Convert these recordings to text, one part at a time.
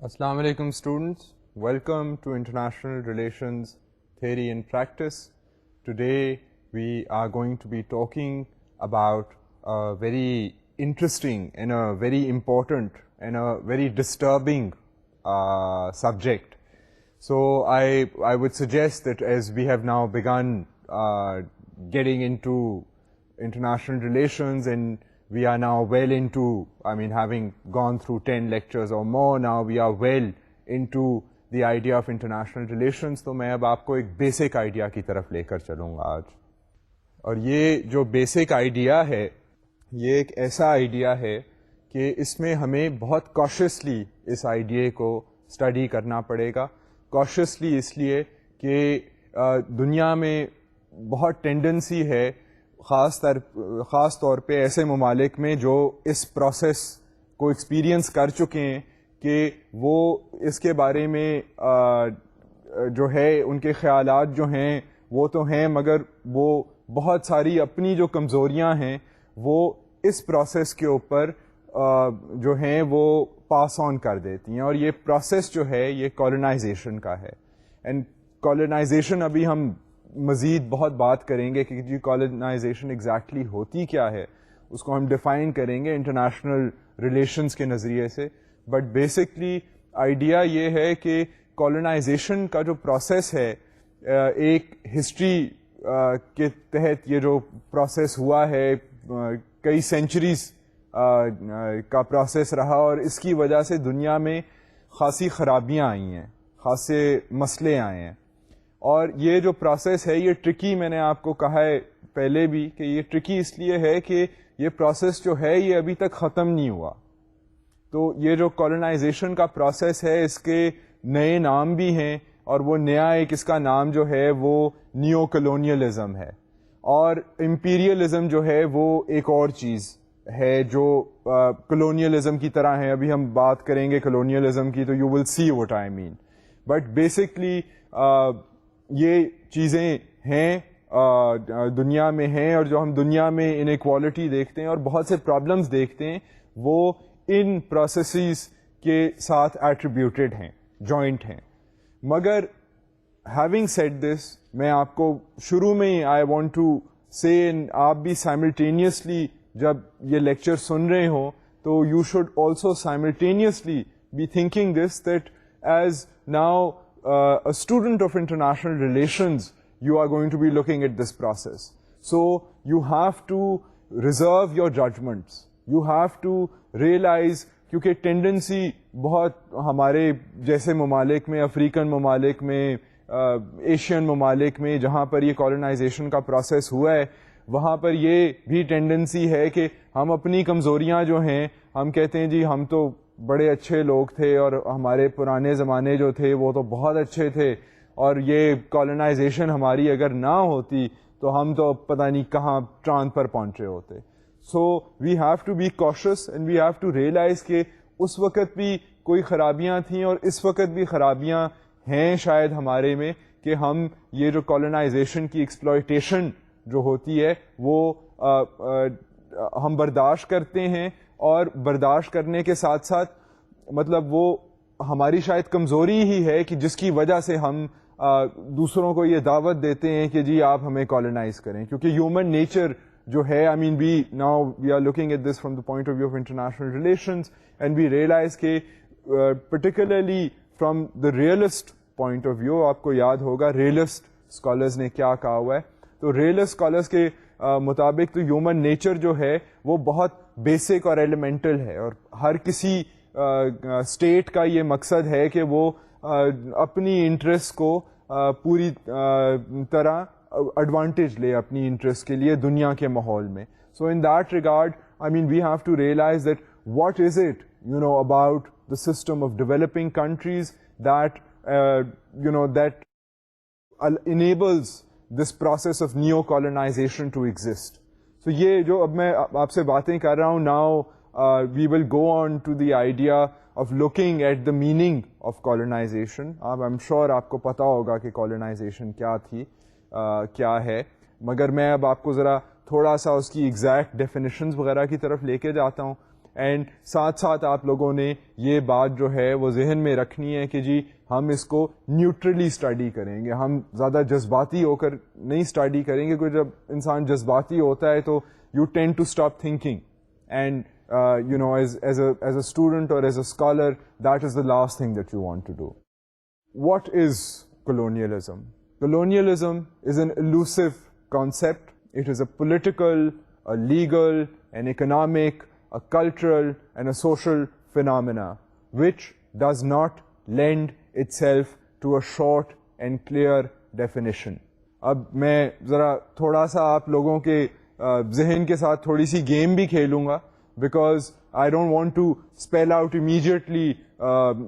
Assalamu alaikum students, welcome to International Relations Theory and Practice. Today we are going to be talking about a very interesting and a very important and a very disturbing subject. So I would suggest that as we have now begun getting into international relations and we are now well into, having gone through 10 lectures or more, now we are well into the idea of international relations. تو میں اب آپ کو ایک basic idea کی طرف لے کر چلوں گا آج. اور یہ جو بیسک آئیڈیا ہے یہ ایک ایسا آئیڈیا ہے کہ اس میں ہمیں بہت کاشیسلی اس آئیڈیا کو اسٹڈی کرنا پڑے گا. کاشیسلی اس لیے کہ دنیا میں بہت ٹینڈنسی ہے خاص طور پہ ایسے ممالک میں جو اس پروسیس کو ایکسپیرینس کر چکے ہیں کہ وہ اس کے بارے میں جو ہے ان کے خیالات جو ہیں وہ تو ہیں مگر وہ بہت ساری اپنی جو کمزوریاں ہیں وہ اس پروسیس کے اوپر جو ہیں وہ پاس آن کر دیتی ہیں. اور یہ پروسیس جو ہے یہ کالونائزیشن کا ہے. اینڈ کالونائزیشن ابھی ہم مزید بہت بات کریں گے کہ جی کالونائزیشن ایگزیکٹلی ہوتی کیا ہے, اس کو ہم ڈیفائن کریں گے انٹرنیشنل ریلیشنز کے نظریے سے. بٹ بیسکلی آئیڈیا یہ ہے کہ کالونائزیشن کا جو پروسیس ہے ایک ہسٹری کے تحت یہ جو پروسیس ہوا ہے کئی سینچریز کا پروسیس رہا اور اس کی وجہ سے دنیا میں خاصی خرابیاں آئی ہیں, خاصے مسئلے آئے ہیں. اور یہ جو پروسیس ہے یہ ٹرکی, میں نے آپ کو کہا ہے پہلے بھی کہ یہ ٹرکی اس لیے ہے کہ یہ پروسیس جو ہے یہ ابھی تک ختم نہیں ہوا. تو یہ جو کالونائزیشن کا پروسیس ہے اس کے نئے نام بھی ہیں اور وہ نیا ایک اس کا نام جو ہے وہ نیو کلونیلزم ہے. اور امپیریلزم جو ہے وہ ایک اور چیز ہے جو کلونیلزم کی طرح ہے. ابھی ہم بات کریں گے کلونیلزم کی تو you will see what I mean. But basically یہ چیزیں ہیں دنیا میں ہیں اور جو ہم دنیا میں انیکوالٹی دیکھتے ہیں اور بہت سے پرابلمز دیکھتے ہیں وہ ان پروسیسز کے ساتھ ایٹریبیوٹیڈ ہیں, جوائنٹ ہیں. مگر ہیونگ سیڈ دس, میں آپ کو شروع میں ہی آئی وانٹ ٹو سے آپ بھی سائملٹینیسلی جب یہ لیکچر سن رہے ہوں تو you should also simultaneously be thinking this that as now a student of international relations, you are going to be looking at this process. So you have to reserve your judgments. You have to realize کیونکہ tendency بہت ہمارے جیسے ممالک میں, African ممالک میں, Asian ممالک میں جہاں پر یہ کالونائزیشن کا پروسیس ہوا ہے وہاں پر یہ بھی ٹینڈنسی ہے کہ ہم اپنی کمزوریاں جو ہیں ہم کہتے ہیں جی ہم تو بڑے اچھے لوگ تھے اور ہمارے پرانے زمانے جو تھے وہ تو بہت اچھے تھے اور یہ کالونائزیشن ہماری اگر نہ ہوتی تو ہم تو پتہ نہیں کہاں چاند پر پہنچے ہوتے. So we have to be cautious and we have to realise کہ اس وقت بھی کوئی خرابیاں تھیں اور اس وقت بھی خرابیاں ہیں شاید ہمارے میں کہ ہم یہ جو کالونائزیشن کی ایکسپلائٹیشن جو ہوتی ہے وہ ہم برداشت کرتے ہیں. اور برداشت کرنے کے ساتھ ساتھ مطلب وہ ہماری شاید کمزوری ہی ہے کہ جس کی وجہ سے ہم دوسروں کو یہ دعوت دیتے ہیں کہ جی آپ ہمیں کالونائز کریں. کیونکہ ہیومن نیچر جو ہے we now we are looking at this from the point of view of international relations and we realize کہ particularly from the realist point of view, آپ کو یاد ہوگا ریئلسٹ اسکالرز نے کیا کہا ہوا ہے. تو ریئلسٹ اسکالرز کے مطابق تو ہیومن نیچر جو ہے وہ بہت بیسک اور ایلیمنٹل ہے اور ہر کسی اسٹیٹ کا یہ مقصد ہے کہ وہ اپنی انٹرسٹ کو پوری طرح ایڈوانٹیج لے اپنی انٹرسٹ کے لیے دنیا کے ماحول میں. So in that regard we have to realize that what is it about the system of developing countries that that enables this process of neo-colonization to exist. So یہ جو اب میں آپ سے باتیں کر رہا ہوں now we will go on to the idea of looking at the meaning of colonization. I'm sure آپ کو پتا ہوگا کہ colonization کیا تھی کیا ہے, مگر میں اب آپ کو ذرا تھوڑا سا اس کی ایگزیکٹ ڈیفینیشنز وغیرہ کی طرف لے کے جاتا ہوں. اینڈ ساتھ ساتھ آپ لوگوں نے یہ بات جو ہے وہ ذہن میں رکھنی ہے کہ جی ہم اس کو نیوٹرلی اسٹڈی کریں گے, ہم زیادہ جذباتی ہو کر نہیں اسٹڈی کریں گے, کیونکہ جب انسان جذباتی ہوتا ہے تو you tend to stop thinking, and you know, as a student or as a scholar, that is the last thing that you want to do. What is colonialism? Colonialism is an elusive concept. It is a political, a legal, an economic, a cultural, and a social phenomena which does not lend itself to a short and clear definition. اب میں ذرا تھوڑا سا آپ لوگوں کے ذہن کے ساتھ تھوڑی سی گیم بھی کھیلوں گا, because I don't want to spell out immediately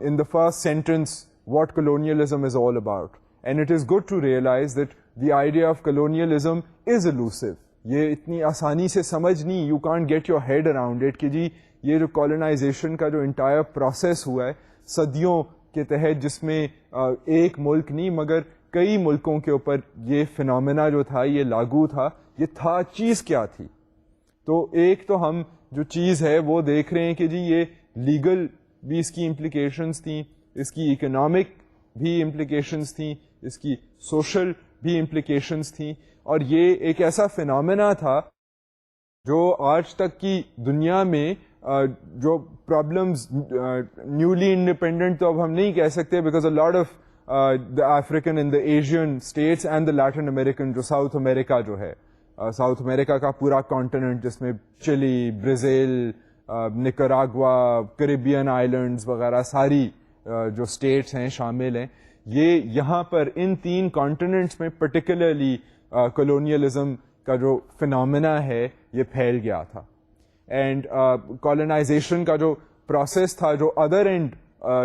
in the first sentence what colonialism is all about. And it is good to realize that the idea of colonialism is elusive. یہ اتنی آسانی سے سمجھ نہیں, you can't get your head around it کہ جی یہ جو colonization کا جو entire process ہوا ہے صدیوں کے تحت, جس میں ایک ملک نہیں مگر کئی ملکوں کے اوپر یہ فنامنا جو تھا یہ لاگو تھا, یہ تھا چیز کیا تھی. تو ایک تو ہم جو چیز ہے وہ دیکھ رہے ہیں کہ جی یہ لیگل بھی اس کی امپلیکیشنز تھیں, اس کی اکنامک بھی امپلیکیشنز تھیں, اس کی سوشل بھی امپلیکیشنز تھیں, اور یہ ایک ایسا فنامنا تھا جو آج تک کی دنیا میں جو پرابلمز, نیولی انڈیپینڈنٹ تو اب ہم نہیں کہہ سکتے because a lot of the African and the Asian states and the Latin American, جو ساؤتھ امریکہ جو ہے, ساؤتھ امریکہ کا پورا کانٹیننٹ جس میں چلی, برازیل, نکراگوا, کریبین آئلینڈز وغیرہ ساری جو اسٹیٹس ہیں شامل ہیں, یہ یہاں پر ان تین کانٹیننٹس میں پرٹیکولرلی کولونیلزم کا جو فنامنا ہے یہ پھیل گیا تھا. اینڈ کالونائزیشن کا جو پروسیس تھا, جو ادر اینڈ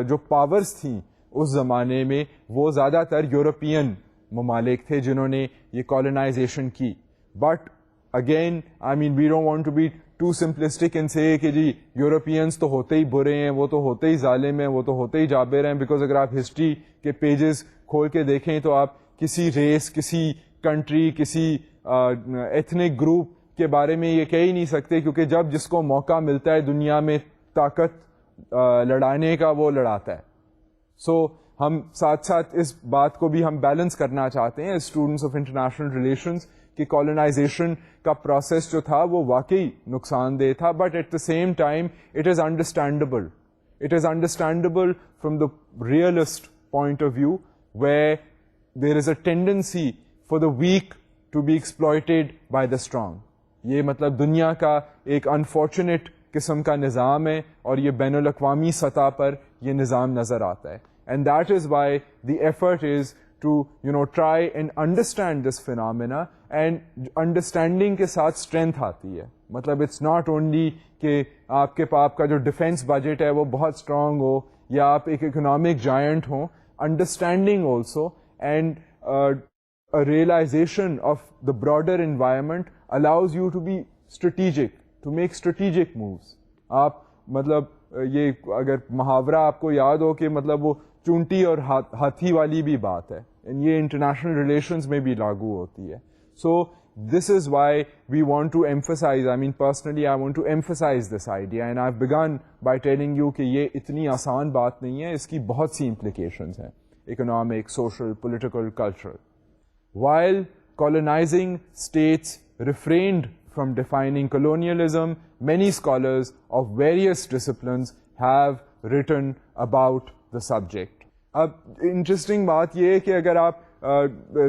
جو پاورز تھیں اس زمانے میں, وہ زیادہ تر یورپین ممالک تھے جنہوں نے یہ کالونائزیشن کی. But again, I mean, we don't want to be too simplistic and say کہ جی یورپینس تو ہوتے ہی برے ہیں, وہ تو ہوتے ہی ظالم ہیں, وہ تو ہوتے ہی جابر ہیں, بیکاز اگر آپ ہسٹری کے پیجز کھول کے دیکھیں تو آپ کسی ریس, کسی کنٹری, کسی ایتھنک گروپ کے بارے میں یہ کہہ ہی نہیں سکتے, کیونکہ جب جس کو موقع ملتا ہے دنیا میں طاقت لڑانے کا وہ لڑاتا ہے. سو ہم ساتھ ساتھ اس بات کو بھی ہم بیلنس کرنا چاہتے ہیں اسٹوڈنٹس آف انٹرنیشنل ریلیشنز کہ کالونائزیشن کا پروسیس جو تھا وہ واقعی نقصان دہ تھا, but at the same time it is understandable. It is understandable from the realist point of view where there is a tendency for the weak to be exploited by the strong. یہ مطلب دنیا کا ایک unfortunate قسم کا نظام ہے, اور یہ بین الاقوامی سطح پر یہ نظام نظر آتا ہے. And that is Y the effort is to try and understand this phenomena, and understanding کے ساتھ strength آتی ہے. مطلب it's not only کہ آپ کا جو ڈیفینس بجٹ ہے وہ بہت اسٹرانگ ہو یا آپ ایک اکنامک جائنٹ ہوں, understanding also and a realization of the broader environment allows you to be strategic, to make strategic moves. آپ مطلب یہ اگر محاورہ آپ کو یاد ہو کہ مطلب وہ چونٹی اور ہاتھی والی بھی بات ہے, یہ انٹرنیشنل ریلیشنز میں بھی لاگو ہوتی ہے. So this is why we want to emphasize, I mean personally I want to emphasize this idea, and I begin by telling you کہ یہ اتنی آسان بات نہیں ہے, اس کی بہت سی امپلیکیشنز ہیں, economic, social, political, cultural. While colonizing states refrained from defining colonialism, many scholars of various disciplines have written about the subject. اب انٹرسٹنگ بات یہ ہے کہ اگر آپ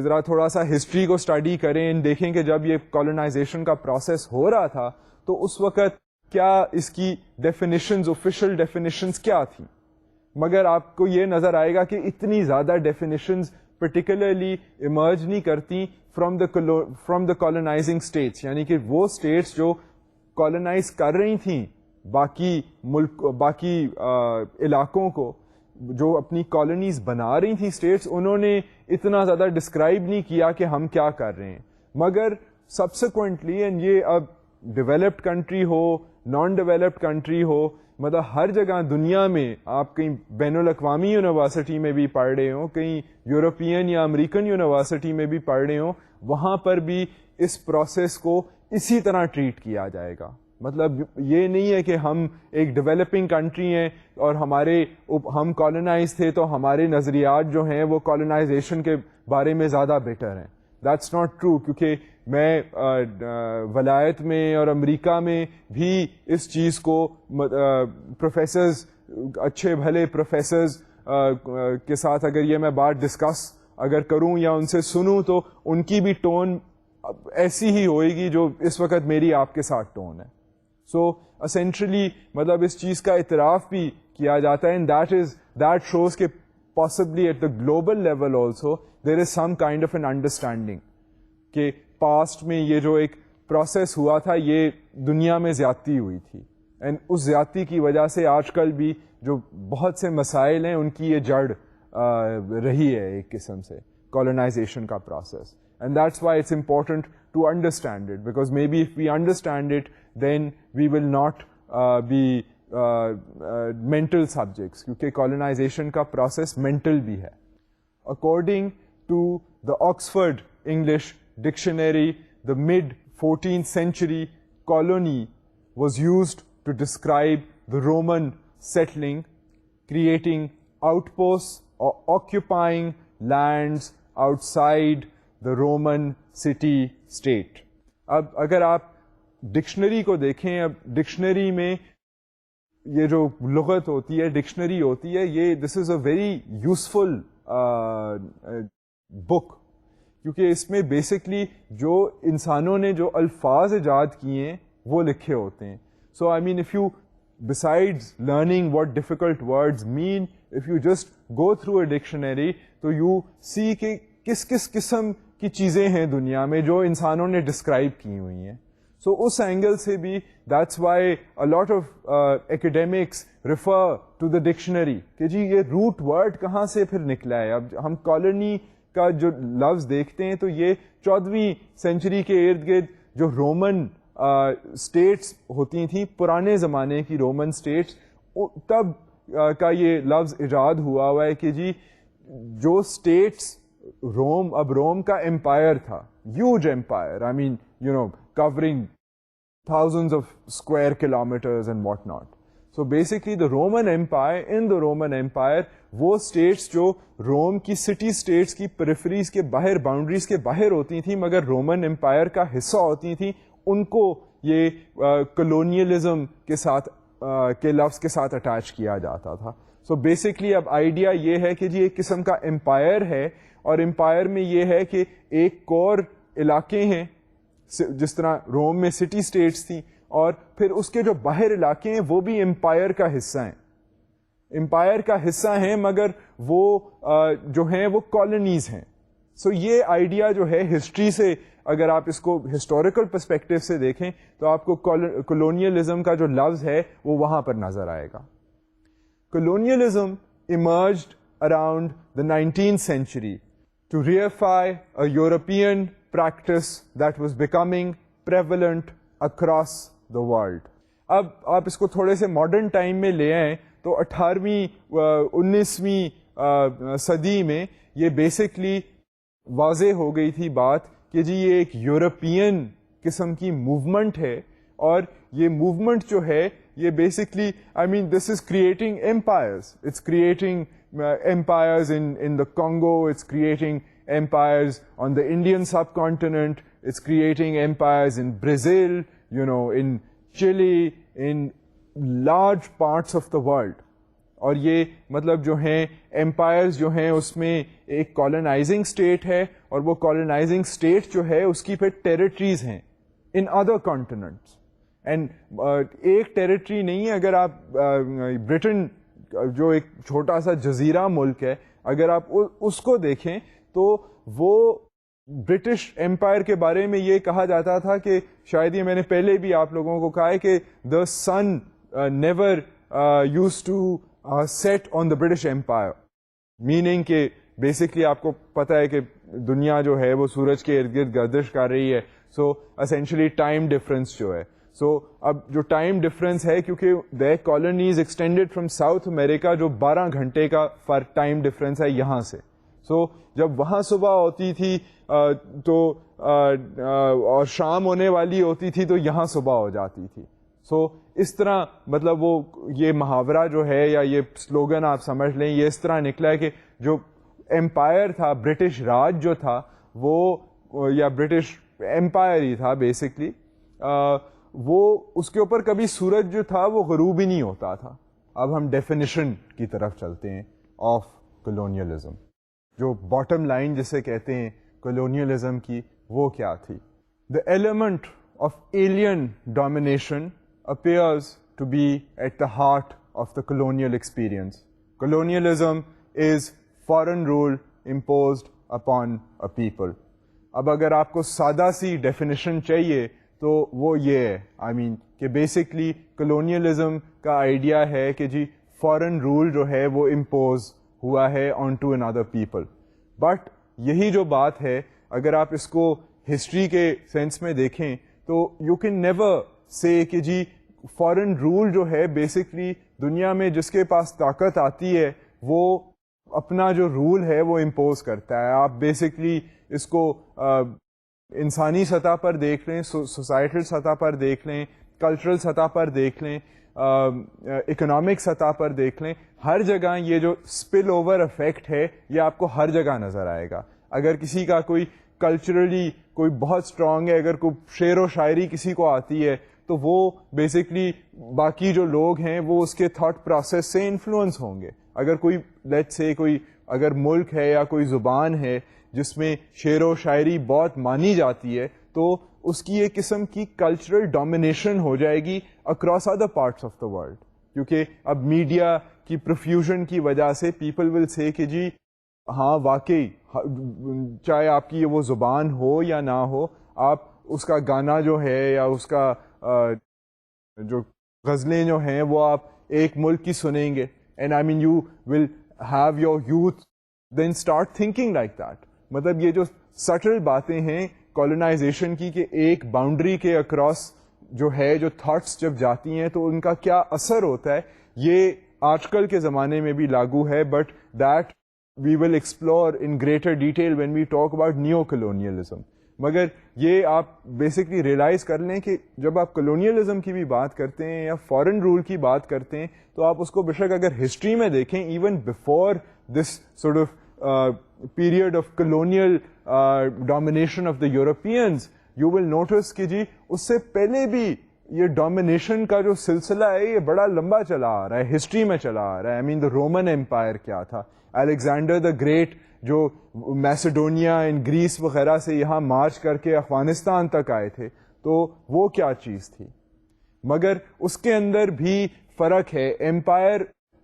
ذرا تھوڑا سا ہسٹری کو اسٹڈی کریں, دیکھیں کہ جب یہ کالونائزیشن کا پروسیس ہو رہا تھا تو اس وقت کیا اس کی ڈیفینیشنز, آفیشیل ڈیفینیشنز کیا تھیں, مگر آپ کو یہ نظر آئے گا کہ اتنی زیادہ ڈیفینیشنز پرٹیکولرلی ایمرج نہیں کرتی فرام دا کالونائزنگ اسٹیٹس, یعنی کہ وہ اسٹیٹس جو کالونائز کر رہی تھیں باقی علاقوں کو, جو اپنی کالونیز بنا رہی تھیں اسٹیٹس, انہوں نے اتنا زیادہ ڈسکرائب نہیں کیا کہ ہم کیا کر رہے ہیں. مگر سبسیکوینٹلی, اینڈ یہ اب ڈیولپڈ کنٹری ہو, نان ڈیولپڈ کنٹری ہو, مطلب ہر جگہ دنیا میں آپ کہیں بین الاقوامی یونیورسٹی میں بھی پڑھ رہے ہوں, کہیں یورپین یا امریکن یونیورسٹی میں بھی پڑھ رہے ہوں, وہاں پر بھی اس پروسیس کو اسی طرح ٹریٹ کیا جائے گا. مطلب یہ نہیں ہے کہ ہم ایک ڈیولپنگ کنٹری ہیں اور ہم کالونائز تھے تو ہمارے نظریات جو ہیں وہ کالونائزیشن کے بارے میں زیادہ بیٹر ہیں. دیٹس ناٹ ٹرو, کیونکہ میں ولایت میں اور امریکہ میں بھی اس چیز کو پروفیسرز, اچھے بھلے پروفیسرز کے ساتھ اگر یہ میں بات ڈسکس اگر کروں یا ان سے سنوں تو ان کی بھی ٹون ایسی ہی ہوئے گی جو اس وقت میری آپ کے ساتھ ٹون ہے. سو اسینشلی مطلب اس چیز کا اعتراف بھی کیا جاتا ہے, اینڈ دیٹ شوز کہ possibly at the global level also there is some kind of an understanding کہ پاسٹ میں یہ جو ایک پروسیس ہوا تھا یہ دنیا میں زیادتی ہوئی تھی, اینڈ اس زیادتی کی وجہ سے آج کل بھی جو بہت سے مسائل ہیں ان کی یہ جڑ رہی ہے ایک قسم سے کالونائزیشن کا process. And that's why it's important to understand it, because may be if we understand it then we will not be mental subjects, کیونکہ کالونائزیشن کا پروسیس مینٹل بھی ہے. According to the Oxford English dictionary, the mid-14th century colony was used to describe the Roman settling, creating outposts or occupying lands outside the Roman city-state. اب اگر آپ dictionary کو دیکھیں, اب ڈکشنری میں یہ جو لغت ہوتی ہے, ڈکشنری ہوتی ہے, یہ دس از اے ویری یوزفل بک, کیونکہ اس میں بیسکلی جو انسانوں نے جو الفاظ ایجاد کیے ہیں وہ لکھے ہوتے ہیں. So I mean if you besides learning what difficult words mean, if you just go through a dictionary تو یو سی کہ کس کس قسم کی چیزیں ہیں دنیا میں جو انسانوں نے ڈسکرائب کی ہوئی ہیں. سو اس اینگل سے بھی that's why a lot of academics refer to the dictionary کہ جی یہ روٹ ورڈ کہاں سے پھر نکلا ہے. اب ہم کالونی کا جو لفظ دیکھتے ہیں تو یہ 14ویں سینچری کے ارد گرد جو رومن اسٹیٹس ہوتی تھیں, پرانے زمانے کی رومن اسٹیٹس, تب کا یہ لفظ ایجاد ہوا ہے کہ جی جو اسٹیٹس روم, اب روم کا امپائر تھا, huge empire, I mean you know covering thousands of square kilometers and what not. So basically the Roman Empire, in the Roman Empire, وہ اسٹیٹس جو روم کی سٹی اسٹیٹس کی پریفریز کے باہر, باؤنڈریز کے باہر ہوتی تھیں مگر رومن امپائر کا حصہ ہوتی تھیں, ان کو یہ کلونیلزم کے ساتھ کے لفظ کے ساتھ اٹیچ کیا جاتا تھا. سو بیسکلی اب آئیڈیا یہ ہے کہ جی ایک قسم کا امپائر ہے, اور امپائر میں یہ ہے کہ ایک کور علاقے ہیں, جس طرح روم میں سٹی اسٹیٹس تھیں, اور پھر اس کے جو باہر علاقے ہیں وہ بھی امپائر کا حصہ ہیں, امپائر کا حصہ ہیں مگر وہ جو ہیں وہ کالونیز ہیں. سو یہ آئیڈیا جو ہے ہسٹری سے اگر آپ اس کو ہسٹوریکل پرسپیکٹو سے دیکھیں تو آپ کو کولونیلزم کا جو لفظ ہے وہ وہاں پر نظر آئے گا. Colonialism emerged around the 19th century to reify a European practice that was becoming prevalent across the world. اب آپ اس کو تھوڑے سے ماڈرن ٹائم میں لے آئیں تو 18ویں 19ویں صدی میں یہ بیسکلی واضح ہو گئی تھی بات کہ جی یہ ایک یورپین قسم کی موومنٹ ہے, اور یہ موومنٹ جو ہے یہ basically I mean this is creating empires, it's creating empires in the Congo, it's creating empires on the Indian subcontinent, it's creating empires in Brazil, you know, in Chile, in large parts of the world. اور یہ مطلب جو ہیں empires جو ہیں اس میں ایک colonizing state ہے, اور وہ colonizing state جو ہے اس کی پھر territories ہیں in other continents. and ایک territory نہیں ہے, اگر آپ برٹن جو ایک چھوٹا سا جزیرہ ملک ہے اگر آپ اس کو دیکھیں تو وہ برٹش امپائر کے بارے میں یہ کہا جاتا تھا کہ شاید یہ میں نے پہلے بھی آپ لوگوں کو کہا ہے کہ the sun never used to set on the British Empire, meaning کہ بیسکلی آپ کو پتہ ہے کہ دنیا جو ہے وہ سورج کے ارد گرد گردش کر رہی ہے. سو اسینشلی ٹائم ڈفرینس جو ہے, سو اب جو ٹائم ڈفرینس ہے کیونکہ دا کالونیز ایکسٹینڈیڈ فرام ساؤتھ امریکہ, جو 12 گھنٹے کا ٹائم ڈفرینس ہے یہاں سے. سو جب وہاں صبح ہوتی تھی تو اور شام ہونے والی ہوتی تھی تو یہاں صبح ہو جاتی تھی. سو اس طرح مطلب وہ یہ محاورہ جو ہے یا یہ سلوگن آپ سمجھ لیں یہ اس طرح نکلا ہے کہ جو امپائر تھا برٹش راج جو تھا وہ یا برٹش امپائر ہی تھا بیسکلی وہ اس کے اوپر کبھی سورج جو تھا وہ غروب ہی نہیں ہوتا تھا. اب ہم ڈیفینیشن کی طرف چلتے ہیں آف کولونیلزم. جو باٹم لائن جسے کہتے ہیں کولونیلزم کی وہ کیا تھی؟ The element of alien domination appears to be at the heart of the colonial experience. Colonialism is foreign rule imposed upon a people. اب اگر آپ کو سادہ سی ڈیفینیشن چاہیے تو وہ یہ ہے کہ بیسکلی کولونیلزم کا آئیڈیا ہے کہ جی فارن رول جو ہے وہ امپوز ہوا ہے on to another people. But یہی جو بات ہے اگر آپ اس کو ہسٹری کے سینس میں دیکھیں تو یو کین نیور سے کہ جی فارن رول جو ہے بیسکلی دنیا میں جس کے پاس طاقت آتی ہے وہ اپنا جو رول ہے وہ امپوز کرتا ہے. آپ بیسکلی اس کو انسانی سطح پر دیکھ لیں, سوسائٹل سطح پر دیکھ لیں, کلچرل سطح پر دیکھ لیں, اکنامک سطح پر دیکھ لیں, ہر جگہ یہ جو اسپل اوور افیکٹ ہے یہ آپ کو ہر جگہ نظر آئے گا. اگر کسی کا کوئی کلچرلی کوئی بہت اسٹرانگ ہے, اگر کوئی شعر و شاعری کسی کو آتی ہے تو وہ بیسکلی باقی جو لوگ ہیں وہ اس کے تھاٹ پروسیس سے انفلوئنس ہوں گے. اگر کوئی لیٹس سے کوئی اگر ملک ہے یا کوئی زبان ہے جس میں شعر و شاعری بہت مانی جاتی ہے تو اس کی ایک قسم کی کلچرل ڈومینیشن ہو جائے گی across other parts of the world, کیونکہ اب میڈیا کی پروفیوژن کی وجہ سے پیپل ول سے کہ جی ہاں واقعی چاہے آپ کی وہ زبان ہو یا نہ ہو, آپ اس کا گانا جو ہے یا اس کا جو غزلیں جو ہیں وہ آپ ایک ملک کی سنیں گے and you will have your youth then start thinking like that. مطلب یہ جو سٹل باتیں ہیں کولونائزیشن کی کہ ایک باؤنڈری کے اکراس جو ہے جو تھاٹس جب جاتی ہیں تو ان کا کیا اثر ہوتا ہے, یہ آج کل کے زمانے میں بھی لاگو ہے. But that we will explore in greater detail when we talk about neo colonialism. مگر یہ آپ بیسکلی ریئلائز کر لیں کہ جب آپ کولونیلزم کی بھی بات کرتے ہیں یا فارن رول کی بات کرتے ہیں تو آپ اس کو بے شک اگر ہسٹری میں دیکھیں even before this sort of period of colonial domination of the Europeans you will notice کہ جی اس سے پہلے بھی یہ ڈومینیشن کا جو سلسلہ ہے یہ بڑا لمبا چلا آ رہا ہے, ہسٹری میں چلا آ رہا ہے. دا رومن امپائر کیا تھا, الیگزینڈر دا گریٹ جو میسیڈونیا ان گریس وغیرہ سے یہاں مارچ کر کے افغانستان تک آئے تھے تو وہ کیا چیز تھی. مگر اس کے اندر بھی فرق ہے. امپائر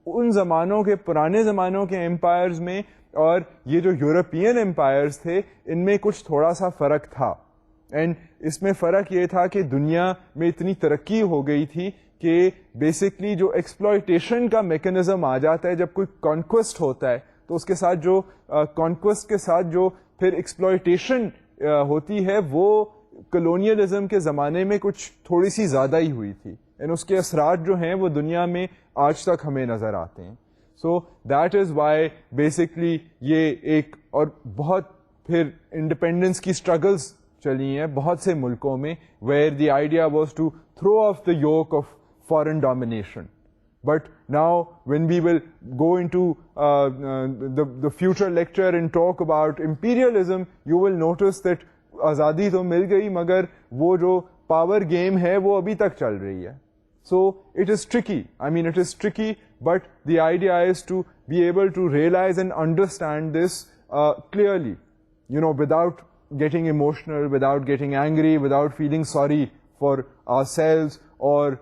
ان زمانوں کے پرانے زمانوں کے امپائرز میں اور یہ جو یورپین امپائرز تھے ان میں کچھ تھوڑا سا فرق تھا. اینڈ اس میں فرق یہ تھا کہ دنیا میں اتنی ترقی ہو گئی تھی کہ بیسکلی جو ایکسپلائٹیشن کا میکینزم آ جاتا ہے جب کوئی کانکویسٹ ہوتا ہے تو اس کے ساتھ جو کانکویسٹ کے ساتھ جو پھر ایکسپلائٹیشن ہوتی ہے وہ کولونیلزم کے زمانے میں کچھ تھوڑی سی زیادہ ہی ہوئی تھی. اینڈ اس کے اثرات جو ہیں وہ دنیا میں آج تک ہمیں نظر آتے ہیں. سو دیٹ از وائی بیسکلی یہ ایک اور بہت پھر انڈیپینڈنس کی اسٹرگلس چلی ہیں بہت سے ملکوں میں where the idea was to throw off the yoke of foreign domination. But now when we will go into the future lecture and talk about imperialism, you will notice that آزادی تو مل گئی مگر وہ جو پاور گیم ہے وہ ابھی تک چل رہی ہے. So it is tricky. It is tricky, but the idea is to be able to realize and understand this clearly, without getting emotional, without getting angry, without feeling sorry for ourselves or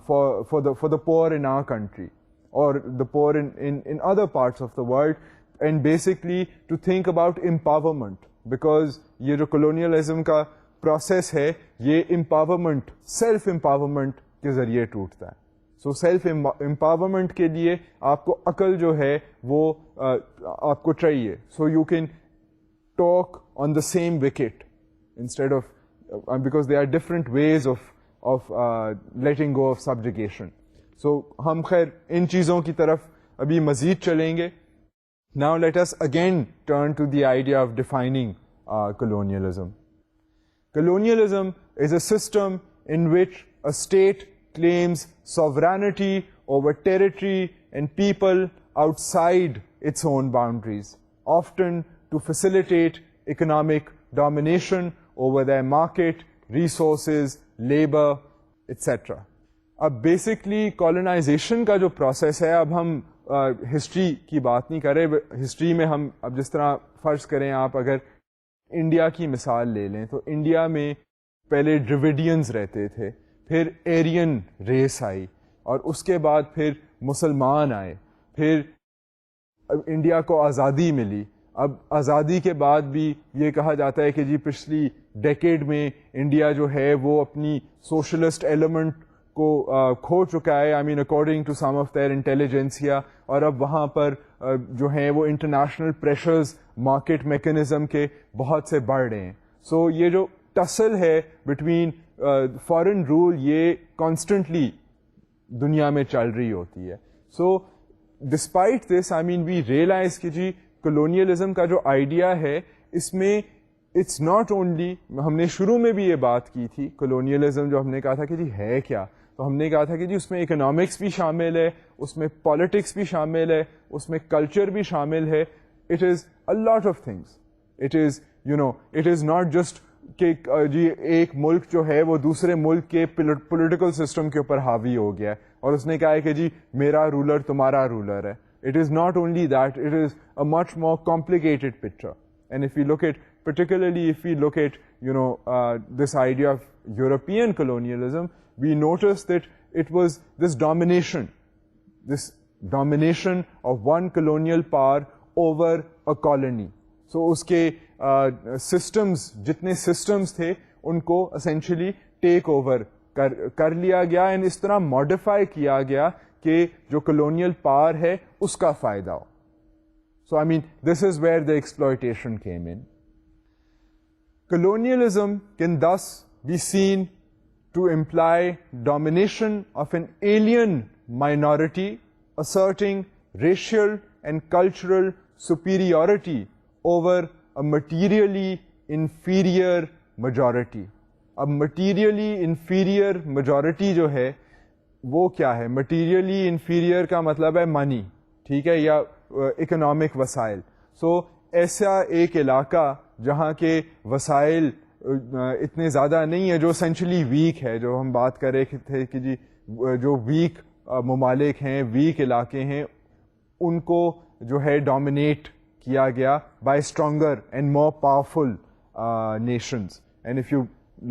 for the poor in our country or the poor in other parts of the world, and basically to think about empowerment, because یہ جو colonialism کا process ہے یہ empowerment, self empowerment کے ذریعے ٹوٹتا ہے. So self empowerment کے لیے آپ کو عقل جو ہے وہ آپ کو چاہیے. So you can talk on the same wicket instead of because there are different ways of letting go of subjugation. So ہم خیر ان چیزوں کی طرف ابھی مزید چلیں گے. Now let us again turn to the idea of defining colonialism. Colonialism is a system in which a state claims sovereignty over territory and people outside its own boundaries, often to facilitate economic domination over their market, resources, labor, etc. اب basically colonisation کا جو process ہے, اب ہم history کی بات نہیں کر رہے. ہسٹری میں ہم اب جس طرح فرض کریں, آپ اگر انڈیا کی مثال لے لیں تو انڈیا میں پہلے ڈریویڈینز رہتے تھے, پھر ایرین ریس آئی, اور اس کے بعد پھر مسلمان آئے, پھر انڈیا کو آزادی ملی. اب آزادی کے بعد بھی یہ کہا جاتا ہے کہ جی پچھلی ڈیکیڈ میں انڈیا جو ہے وہ اپنی سوشلسٹ ایلیمنٹ کو کھو چکا ہے, I mean according to some of their intelligentsia, اور اب وہاں پر جو ہیں وہ انٹرنیشنل پریشرز مارکیٹ میکینزم کے بہت سے بڑھ رہے ہیں. سو یہ جو ٹسل ہے بٹوین فارن رول, یہ کانسٹنٹلی دنیا میں چل رہی ہوتی ہے. So despite this, I main we realize کہ جی کلونیلزم کا جو آئیڈیا ہے اس میں اٹس ناٹ اونلی, ہم نے شروع میں بھی یہ بات کی تھی, کلونیلزم جو ہم نے کہا تھا کہ جی ہے کیا, تو ہم نے کہا تھا کہ جی اس میں اکنامکس بھی شامل ہے, اس میں پالیٹکس بھی شامل ہے, اس میں کلچر بھی شامل ہے. It is a lot of things. It is it is not just کہ جی ایک ملک جو ہے وہ دوسرے ملک کے پولیٹیکل سسٹم کے اوپر حاوی ہو گیا ہے اور اس نے کہا ہے کہ جی میرا رولر تمہارا رولر ہے. It is not only that, it is a much more complicated picture. And if we look at, particularly if we look at, this idea of European colonialism, we notice that it was this domination of one colonial power over a colony. So uske systems, jitne systems the, unko essentially take over kar liya gaya, and is tarah modify kiya gaya کہ جو colonial power ہے اس کا فائدہ ہو. So I mean this is where the exploitation came in. Colonialism can thus be seen to imply domination of an alien minority asserting racial and cultural superiority over a materially inferior majority. اب materially inferior majority جو ہے وہ کیا ہے؟ Materially inferior کا مطلب ہے منی, ٹھیک ہے, یا اکنامک وسائل. سو ایسا ایک علاقہ جہاں کے وسائل اتنے زیادہ نہیں ہے, جو اسینشلی ویک ہے, جو ہم بات کر رہے تھے کہ جی جو ویک ممالک ہیں, ویک علاقے ہیں, ان کو جو ہے ڈومینیٹ کیا گیا by stronger and more powerful nations. And if you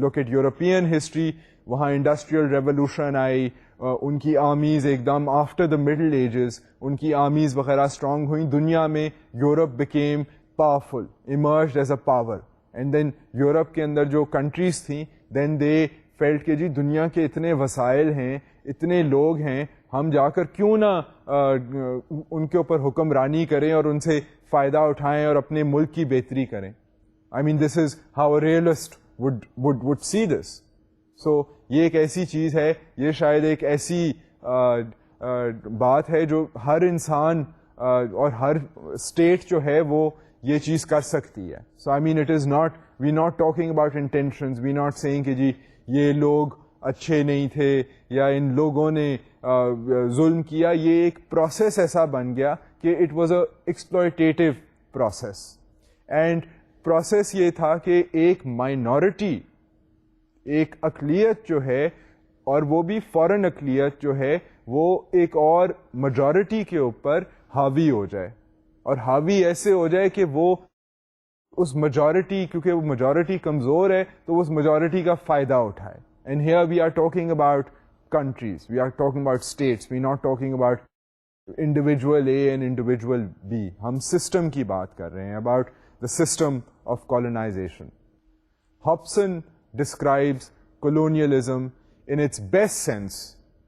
look at European history, وہاں انڈسٹریل ریولوشن آئی, ان کی آرمیز ایک دم آفٹر دا مڈل ایجز ان کی آرمیز وغیرہ اسٹرانگ ہوئیں, دنیا میں Europe became powerful, emerged as a power. And then Europe کے اندر جو کنٹریز تھیں, دین دے فیلٹ کہ جی دنیا کے اتنے وسائل ہیں, اتنے لوگ ہیں, ہم جا کر کیوں نہ ان کے اوپر حکمرانی کریں اور ان سے فائدہ اٹھائیں اور اپنے ملک کی بہتری کریں. I mean this is how a realist would see this. So یہ ایک ایسی چیز ہے, یہ شاید ایک ایسی بات ہے جو ہر انسان اور ہر اسٹیٹ جو ہے وہ یہ چیز کر سکتی ہے. So I mean it is not, we not talking about intentions, we not saying کہ جی یہ لوگ اچھے نہیں تھے یا ان لوگوں نے ظلم کیا. یہ ایک پروسیس ایسا بن گیا کہ it was a exploitative process. And process یہ تھا کہ ایک مائنورٹی, ایک اقلیت جو ہے, اور وہ بھی فارن اقلیت جو ہے, وہ ایک اور میجورٹی کے اوپر حاوی ہو جائے, اور حاوی ایسے ہو جائے کہ وہ اس میجورٹی, کیونکہ وہ میجورٹی کمزور ہے تو وہ اس میجورٹی کا فائدہ اٹھائے. And here we are talking about countries, we are talking about states, we are not talking about individual A and individual B. ہم سسٹم کی بات کر رہے ہیں, about the system of colonization. Hobson describes colonialism in its best sense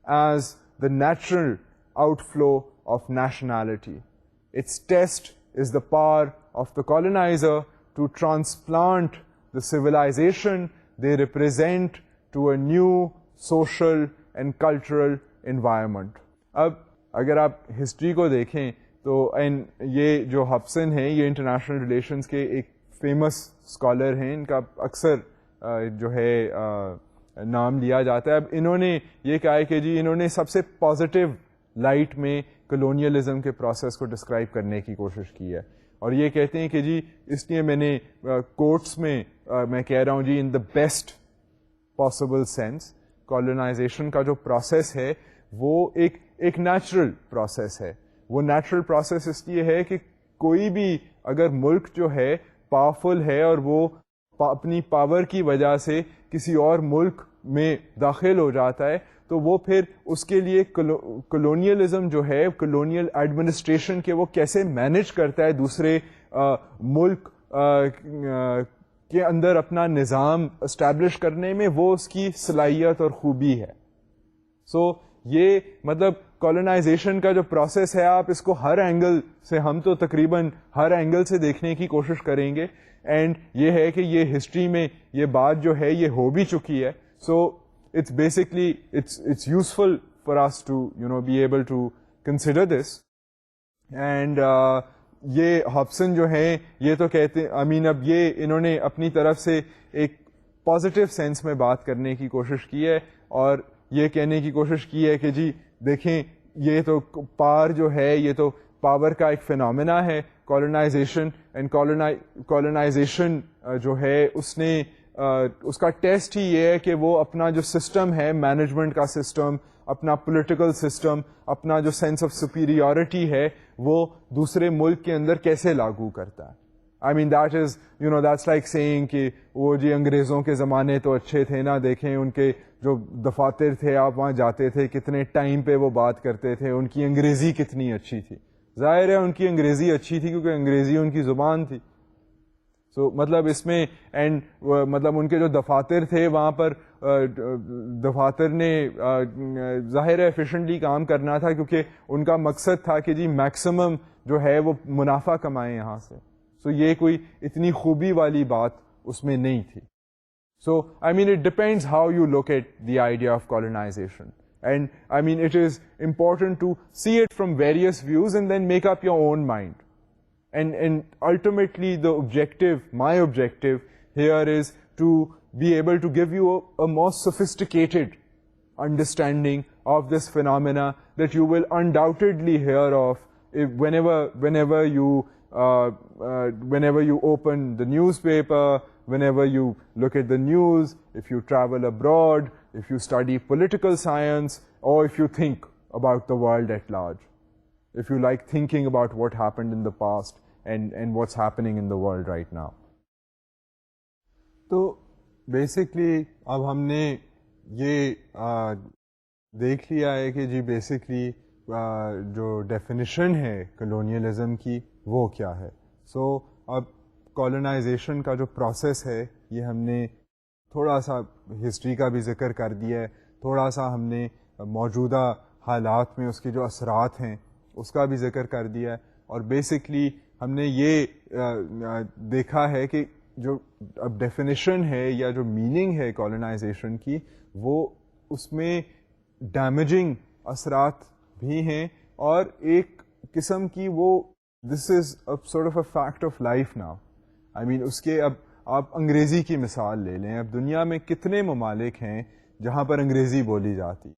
as the natural outflow of nationality. Its test is the power of the colonizer to transplant the civilization they represent to a new social and cultural environment. اب اگر آپ history کو دیکھیں تو یہ جو ہبسن ہیں, یہ انٹرنیشنل ریلیشنز کے ایک فیمس اسکالر ہیں, ان کا اکثر جو ہے نام لیا جاتا ہے. اب انہوں نے یہ کہا ہے کہ جی انہوں نے سب سے پازیٹیو لائٹ میں کلونیلزم کے پروسیس کو ڈسکرائب کرنے کی کوشش کی ہے, اور یہ کہتے ہیں کہ جی اس لیے میں نے کوٹس میں میں کہہ رہا ہوں جی in the best possible sense colonization کا جو پروسیس ہے وہ ایک نیچرل پروسیس ہے. وہ نیچرل پروسیس اس لیے ہے کہ کوئی بھی اگر ملک جو ہے پاورفل ہے اور وہ اپنی پاور کی وجہ سے کسی اور ملک میں داخل ہو جاتا ہے تو وہ پھر اس کے لیے کلونیلزم جو ہے, کلونیل ایڈمنسٹریشن کے وہ کیسے مینج کرتا ہے دوسرے ملک کے اندر اپنا نظام اسٹیبلش کرنے میں, وہ اس کی صلاحیت اور خوبی ہے. سو یہ مطلب کالونائزیشن کا جو پروسیس ہے آپ اس کو ہر اینگل سے, ہم تو تقریباً ہر اینگل سے دیکھنے کی کوشش کریں گے, اینڈ یہ ہے کہ یہ ہسٹری میں یہ بات جو ہے یہ ہو بھی چکی ہے. سو it's basically it's useful for us to be able to consider this. And یہ ہابسن جو ہیں یہ تو کہتے ہیں اب یہ انہوں نے اپنی طرف سے ایک پازیٹیو سینس میں بات کرنے کی کوشش کی ہے اور یہ کہنے کی کوشش کی ہے کہ جی دیکھیں یہ تو پار جو ہے یہ تو پاور کا ایک فینومینا ہے. کالونائزیشن اینڈ کالونائزیشن جو ہے اس کا ٹیسٹ ہی یہ ہے کہ وہ اپنا جو سسٹم ہے مینجمنٹ کا سسٹم, اپنا پولیٹیکل سسٹم, اپنا جو سینس آف سپیریورٹی ہے وہ دوسرے ملک کے اندر کیسے لاگو کرتا ہے. That is that's like saying کہ وہ جی انگریزوں کے زمانے تو اچھے تھے نا, دیکھیں ان کے جو دفاتر تھے آپ وہاں جاتے تھے کتنے ٹائم پہ وہ بات کرتے تھے, ان کی انگریزی کتنی اچھی تھی. ظاہر ہے ان کی انگریزی اچھی تھی کیونکہ انگریزی ان کی زبان تھی. سو مطلب اس میں اینڈ مطلب ان کے جو دفاتر تھے وہاں پر دفاتر نے ظاہر ہے ایفیشینٹلی کام کرنا تھا کیونکہ ان کا مقصد تھا کہ جی میکسیمم جو ہے وہ منافع کمائیں یہاں سے. سو یہ کوئی اتنی خوبی والی بات اس میں نہیں تھی. So it depends how you look at the idea of colonization, and it is important to see it from various views and then make up your own mind. And ultimately the objective, my objective here is to be able to give you a more sophisticated understanding of this phenomena that you will undoubtedly hear of whenever you open the newspaper, whenever you look at the news, if you travel abroad, if you study political science, or if you think about the world at large, if you like thinking about what happened in the past and what's happening in the world right now. تو basically اب ہم نے یہ دیکھ لیا ہے کہ جی basically جو ڈیفینیشن ہے کلونیلزم کی وہ کیا ہے. سو اب کالونائزیشن کا جو پروسیس ہے یہ ہم نے تھوڑا سا ہسٹری کا بھی ذکر کر دیا ہے, تھوڑا سا ہم نے موجودہ حالات میں اس کے جو اثرات ہیں اس کا بھی ذکر کر دیا ہے, اور بیسکلی ہم نے یہ دیکھا ہے کہ جو اب ڈیفینیشن ہے یا جو میننگ ہے کالونائزیشن کی وہ اس میں ڈیمیجنگ اثرات بھی ہیں اور ایک قسم کی وہ this is sort of a fact of life now. اس کے اب آپ انگریزی کی مثال لے لیں, اب دنیا میں کتنے ممالک ہیں جہاں پر انگریزی بولی جاتی.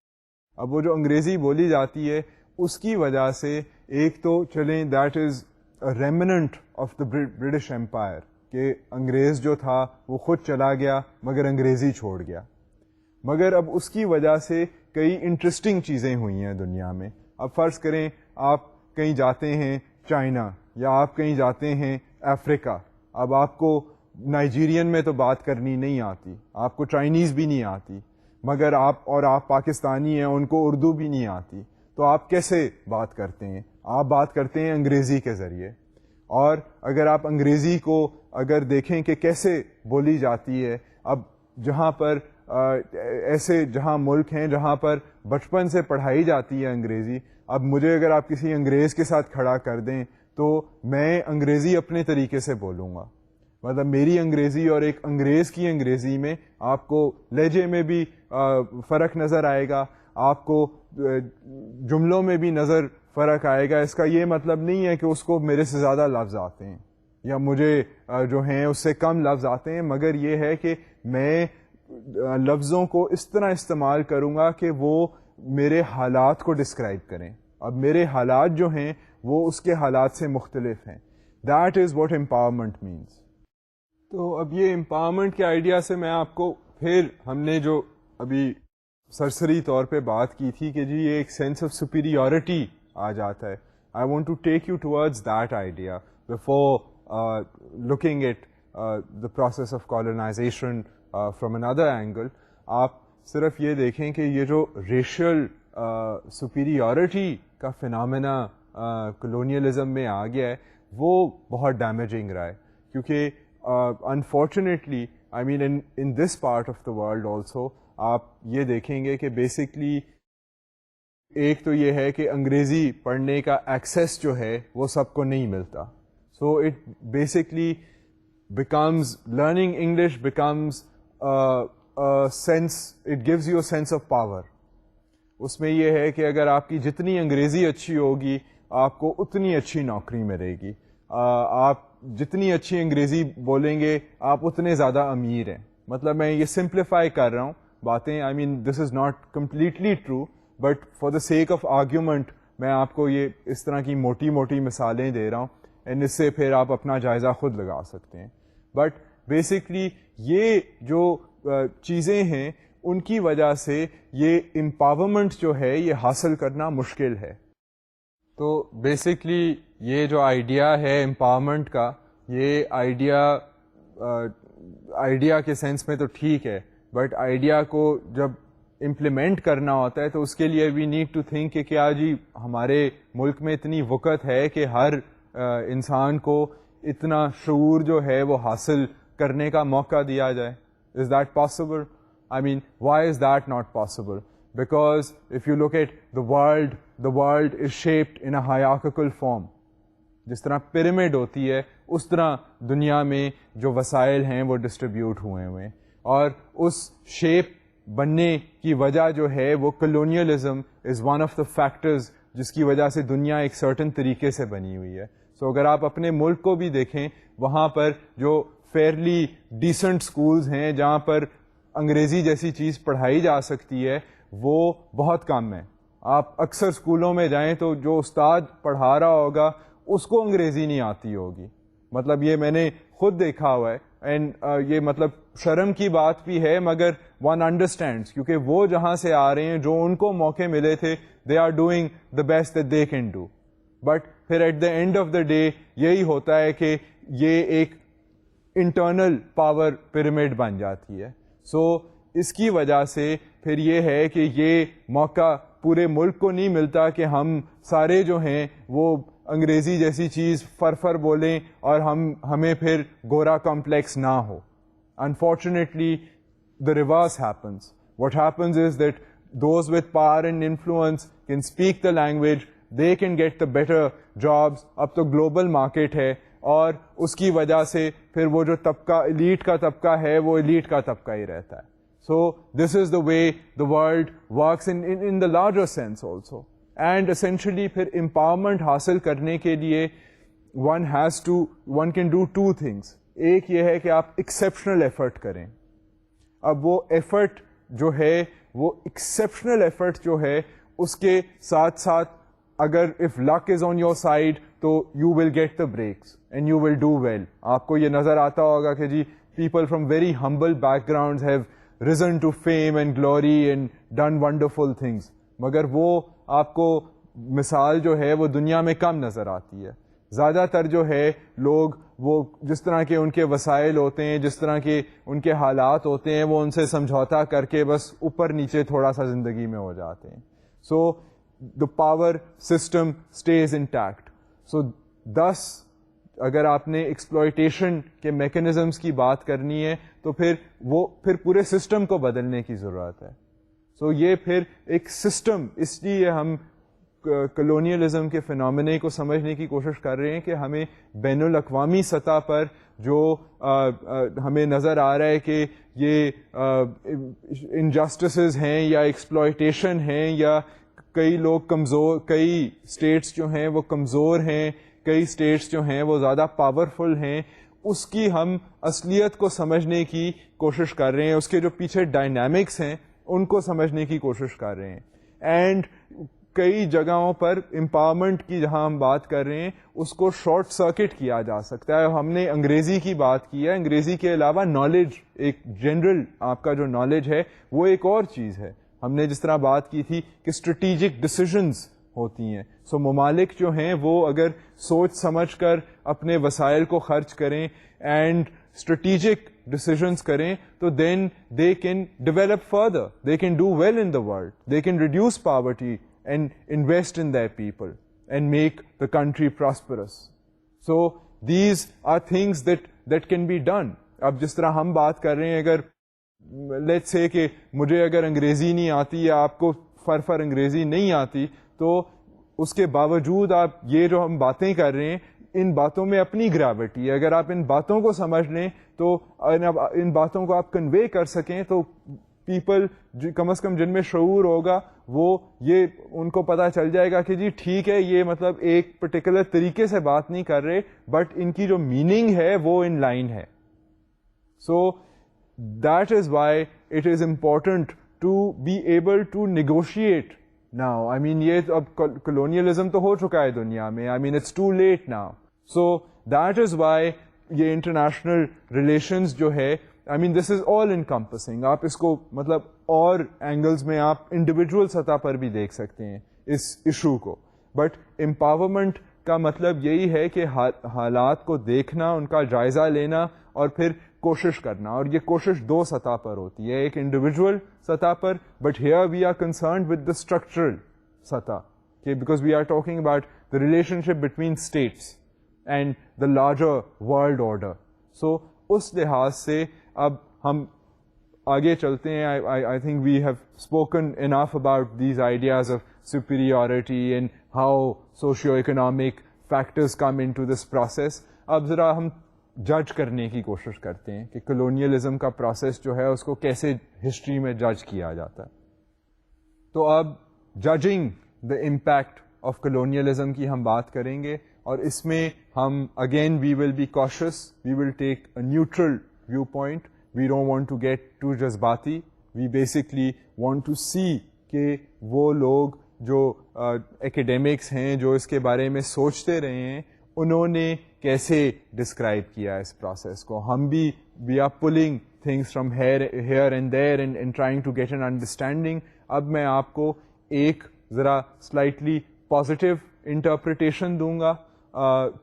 اب وہ جو انگریزی بولی جاتی ہے اس کی وجہ سے ایک تو چلیں that is remnant of the British Empire کہ انگریز جو تھا وہ خود چلا گیا مگر انگریزی چھوڑ گیا, مگر اب اس کی وجہ سے کئی انٹرسٹنگ چیزیں ہوئی ہیں دنیا میں. اب فرض کریں آپ کہیں جاتے ہیں چائنا یا آپ کہیں جاتے ہیں افریقہ, اب آپ کو نائجیرین میں تو بات کرنی نہیں آتی, آپ کو چائنیز بھی نہیں آتی, مگر آپ پاکستانی ہیں ان کو اردو بھی نہیں آتی, تو آپ کیسے بات کرتے ہیں؟ آپ بات کرتے ہیں انگریزی کے ذریعے. اور اگر آپ انگریزی کو اگر دیکھیں کہ کیسے بولی جاتی ہے, اب جہاں پر ایسے جہاں ملک ہیں جہاں پر بچپن سے پڑھائی جاتی ہے انگریزی, اب مجھے اگر آپ کسی انگریز کے ساتھ کھڑا کر دیں تو میں انگریزی اپنے طریقے سے بولوں گا, مطلب میری انگریزی اور ایک انگریز کی انگریزی میں آپ کو لہجے میں بھی فرق نظر آئے گا, آپ کو جملوں میں بھی فرق آئے گا. اس کا یہ مطلب نہیں ہے کہ اس کو میرے سے زیادہ لفظ آتے ہیں یا مجھے جو ہیں اس سے کم لفظ آتے ہیں, مگر یہ ہے کہ میں لفظوں کو اس طرح استعمال کروں گا کہ وہ میرے حالات کو ڈسکرائب کریں. اب میرے حالات جو ہیں وہ اس کے حالات سے مختلف ہیں. That is what empowerment means. تو اب یہ امپاورمنٹ کے آئیڈیا سے میں آپ کو پھر ہم نے جو ابھی سرسری طور پہ بات کی تھی کہ جی یہ ایک سینس آف سپیریورٹی آ جاتا ہے. I want to take you towards that idea before looking at the process of colonization from another angle. آپ صرف یہ دیکھیں کہ یہ جو ریشل superiority کا فنامنا colonialism میں آ گیا ہے وہ بہت ڈیمیجنگ رہا ہے, کیونکہ unfortunately I mean in this part of the world also آپ یہ دیکھیں گے کہ بیسکلی ایک تو یہ ہے کہ انگریزی پڑھنے کا ایکسیس جو ہے وہ سب کو نہیں ملتا. So it basically becomes learning English becomes a sense, it gives you a sense of power. اس میں یہ ہے کہ اگر آپ کی جتنی انگریزی اچھی ہوگی آپ کو اتنی اچھی نوکری ملے گی, آپ جتنی اچھی انگریزی بولیں گے آپ اتنے زیادہ امیر ہیں. مطلب میں یہ سمپلیفائی کر رہا ہوں باتیں, I mean this is not completely true, but for the sake of argument میں آپ کو یہ اس طرح کی موٹی موٹی مثالیں دے رہا ہوں, اینڈ اس سے پھر آپ اپنا جائزہ خود لگا سکتے ہیں. بٹ بیسکلی یہ جو چیزیں ہیں ان کی وجہ سے یہ امپاورمنٹ جو ہے یہ حاصل کرنا مشکل ہے. تو بیسکلی یہ جو آئیڈیا ہے امپاورمنٹ کا, یہ آئیڈیا کے سینس میں تو ٹھیک ہے, بٹ آئیڈیا کو جب امپلیمنٹ کرنا ہوتا ہے تو اس کے لیے وی نیڈ ٹو تھنک کہ کیا جی ہمارے ملک میں اتنی وقت ہے کہ ہر انسان کو اتنا شعور جو ہے وہ حاصل کرنے کا موقع دیا جائے. Is that possible? I mean why is that not possible? Because if you look at the world is shaped in a hierarchical form. جس طرح پیرامڈ ہوتی ہے اس طرح دنیا میں جو وسائل ہیں وہ ڈسٹریبیوٹ ہوئے ہیں, اور اس شیپ بننے کی وجہ جو ہے وہ colonialism is one of the factors جس کی وجہ سے دنیا ایک سرٹن طریقے سے بنی ہوئی ہے. سو اگر آپ اپنے ملک کو بھی دیکھیں, وہاں پر جو فیئرلی ڈیسنٹ سکولز ہیں جہاں پر انگریزی جیسی چیز پڑھائی جا سکتی ہے وہ بہت کم ہے. آپ اکثر اسکولوں میں جائیں تو جو استاد پڑھا رہا ہوگا اس کو انگریزی نہیں آتی ہوگی. مطلب یہ میں نے خود دیکھا ہوا ہے, اینڈ یہ مطلب شرم کی بات بھی ہے مگر ون انڈرسٹینڈس, کیونکہ وہ جہاں سے آ رہے ہیں جو ان کو موقع ملے تھے they are doing the best that they can do. But پھر at the end of the day یہی ہوتا ہے کہ یہ ایک انٹرنل پاور پیرامڈ بن جاتی ہے. سو اس کی وجہ سے پھر یہ ہے کہ یہ موقع پورے ملک کو نہیں ملتا کہ ہم سارے جو ہیں وہ انگریزی جیسی چیز فر بولیں اور ہمیں پھر گورا کمپلیکس نہ ہو. Unfortunately the reverse happens. What happens is that those with power and influence can speak the language, they can get the better jobs. اب تو گلوبل مارکیٹ ہے اور اس کی وجہ سے پھر وہ جو طبقہ ایلیٹ کا طبقہ ہے وہ ایلیٹ کا طبقہ ہی رہتا ہے. So this is the way the world works in the larger sense also. And essentially پھر empowerment حاصل کرنے کے لیے one can do two things. ایک یہ ہے کہ آپ ایکسیپشنل ایفرٹ کریں. اب وہ ایفرٹ جو ہے وہ ایکسیپشنل ایفرٹ جو ہے اس کے ساتھ ساتھ اگر if luck is on your side تو you will get the breaks and you will do well. آپ کو یہ نظر آتا ہوگا کہ جی people from very humble backgrounds have risen to fame and glory and done wonderful things, مگر وہ آپ کو مثال جو ہے وہ دنیا میں کم نظر آتی ہے. زیادہ تر جو ہے لوگ وہ جس طرح کے ان کے وسائل ہوتے ہیں, جس طرح کے ان کے حالات ہوتے ہیں, وہ ان سے سمجھوتا کر کے بس اوپر نیچے تھوڑا سا زندگی میں ہو جاتے ہیں. سو the power system stays intact. So thus اگر آپ نے ایکسپلوئٹیشن کے میکنزمس کی بات کرنی ہے تو پھر پورے سسٹم کو بدلنے کی ضرورت ہے. سو یہ پھر ایک سسٹم, اس لیے ہم کلونیلزم کے فنامنے کو سمجھنے کی کوشش کر رہے ہیں کہ ہمیں بین الاقوامی سطح پر جو ہمیں نظر آ رہا ہے کہ یہ انجسٹسز ہیں یا ایکسپلوئٹیشن ہیں یا کئی لوگ کمزور, کئی اسٹیٹس جو ہیں وہ کمزور ہیں, کئی اسٹیٹس جو ہیں وہ زیادہ پاورفل ہیں, اس کی ہم اصلیت کو سمجھنے کی کوشش کر رہے ہیں, اس کے جو پیچھے ڈائنامکس ہیں ان کو سمجھنے کی کوشش کر رہے ہیں. اینڈ کئی جگہوں پر امپاورمنٹ کی جہاں ہم بات کر رہے ہیں اس کو شارٹ سرکٹ کیا جا سکتا ہے. ہم نے انگریزی کی بات کی ہے, انگریزی کے علاوہ نالج, ایک جنرل آپ کا جو نالج ہے وہ ایک اور چیز ہے. ہم نے جس طرح بات کی تھی کہ اسٹریٹجک ڈیسیژنز ہوتی ہیں, سو ممالک جو ہیں وہ اگر سوچ سمجھ کر اپنے وسائل کو خرچ کریں اینڈ اسٹریٹجک ڈیسیژنز کریں تو then they can develop further, they can do well in the world, they can reduce poverty and invest in their people and make the country prosperous. So these are things that can be done. اب جس طرح ہم بات کر رہے ہیں, اگر let's say کہ مجھے اگر انگریزی نہیں آتی یا آپ کو فر انگریزی نہیں آتی, تو اس کے باوجود آپ یہ جو ہم باتیں کر رہے ہیں ان باتوں میں اپنی گریوٹی ہے. اگر آپ ان باتوں کو سمجھ لیں تو ان باتوں کو آپ کنوے کر سکیں تو پیپل کم از کم جن میں شعور ہوگا وہ یہ ان کو پتہ چل جائے گا کہ جی ٹھیک ہے, یہ مطلب ایک پرٹیکولر طریقے سے بات نہیں کر رہے بٹ ان کی جو میننگ ہے وہ ان لائن ہے. So that is why it is important to be able to negotiate now. I mean یہ اب کولونیلزم تو ہو چکا ہے دنیا میں, I mean it's too late now. So that is why یہ انٹرنیشنل ریلیشنز جو ہے, I mean this is all encompassing. آپ اس کو مطلب اور اینگلز میں آپ انڈیویجول سطح پر بھی دیکھ سکتے ہیں اس ایشو کو, بٹ امپاورمنٹ کا مطلب یہی ہے کہ حالات کو دیکھنا, ان کا جائزہ لینا اور پھر کوشش کرنا. اور یہ کوشش دو سطح پر ہوتی ہے, ایک انڈیویجول سطح پر, but here we are concerned with the structural سطح, کہ because we are talking about the relationship between states and the larger world order. So اس لحاظ سے اب ہم آگے چلتے ہیں. I think we have spoken enough about these ideas of superiority and how socio economic factors come in to this process. اب ذرا ہم جج کرنے کی کوشش کرتے ہیں کہ کلونیلزم کا پروسیس جو ہے اس کو کیسے ہسٹری میں جج کیا جاتا ہے. تو اب judging the impact of colonialism کی ہم بات کریں گے, اور اس میں ہم again we will be cautious, we will take a neutral view point. We don't want to get to جذباتی, we basically want to see کہ وہ لوگ جو ایکیڈیمکس ہیں جو اس کے بارے میں سوچتے رہے ہیں انہوں نے کیسے ڈسکرائب کیا اس پروسیس کو. ہم بھی we are pulling things from here and there and trying to get an understanding. اب میں آپ کو ایک ذرا سلائٹلی پازیٹیو انٹرپریٹیشن دوں گا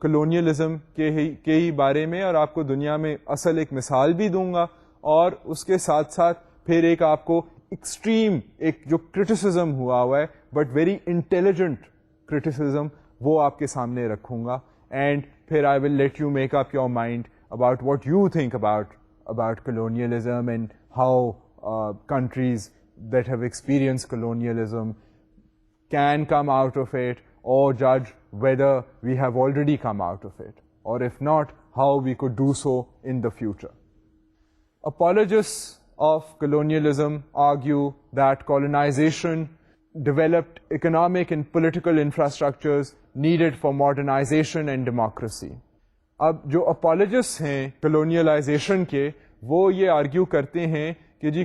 کلونیلزم کے ہی بارے میں, اور آپ کو دنیا میں اصل ایک مثال بھی دوں گا, اور اس کے ساتھ ساتھ پھر ایک آپ کو ایکسٹریم ایک جو کرٹیسزم ہوا ہے بٹ ویری انٹیلیجنٹ کرٹیسزم وہ آپ کے سامنے رکھوں گا. اینڈ پھر I will let you make up your mind about what you think about colonialism and how countries that have experienced colonialism can come out of it, or judge whether we have already come out of it, or if not, how we could do so in the future. Apologists of colonialism argue that colonization developed economic and political infrastructures needed for modernization and democracy. اب جو apologist ہیں کلونیلائزیشن کے وہ یہ argue کرتے ہیں کہ جی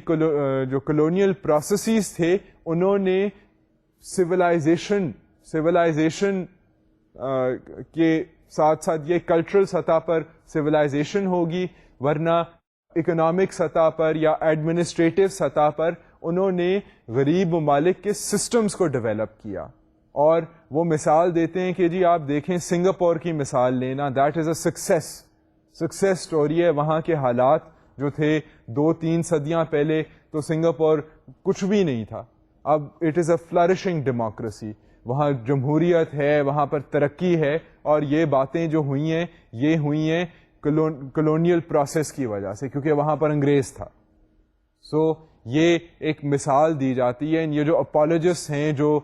جو کلونیل پروسیسز تھے انہوں نے سویلائزیشن کے ساتھ ساتھ یہ کلچرل سطح پر سویلائزیشن ہوگی, ورنہ اکنامک سطح پر یا ایڈمنسٹریٹو سطح پر انہوں نے غریب ممالک کے سسٹمز کو ڈیولپ کیا. اور وہ مثال دیتے ہیں کہ جی آپ دیکھیں سنگاپور کی مثال لینا, that is a success story ہے. وہاں کے حالات جو تھے 2-3 صدیاں پہلے تو سنگاپور کچھ بھی نہیں تھا, اب it is a flourishing democracy, وہاں جمہوریت ہے, وہاں پر ترقی ہے, اور یہ باتیں جو ہوئی ہیں یہ ہوئی ہیں کلونیل پروسیس کی وجہ سے, کیونکہ وہاں پر انگریز تھا. سو یہ ایک مثال دی جاتی ہے. یہ جو اپالوجسٹ ہیں جو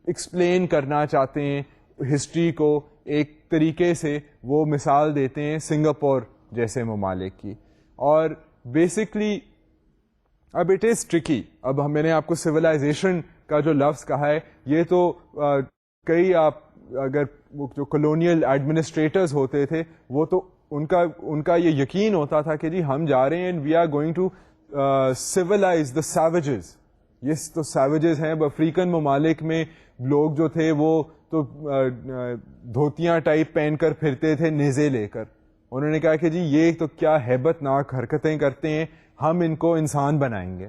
ایکسپلین کرنا چاہتے ہیں ہسٹری کو ایک طریقے سے, وہ مثال دیتے ہیں سنگاپور جیسے ممالک کی. اور بیسکلی اب اٹ از ٹرکی. اب میں نے آپ کو سویلائزیشن کا جو لفظ کہا ہے یہ تو کئی آپ اگر جو کلونیل ایڈمنسٹریٹرز ہوتے تھے وہ تو ان کا یہ یقین ہوتا تھا کہ جی ہم جا رہے ہیں and we are going to civilize the savages. یہ تو سیویجز ہیں. افریقن ممالک میں لوگ جو تھے وہ تو دھوتیاں ٹائپ پہن کر پھرتے تھے نیزے لے کر. انہوں نے کہا کہ جی یہ تو کیا ہیبت ناک حرکتیں کرتے ہیں, ہم ان کو انسان بنائیں گے.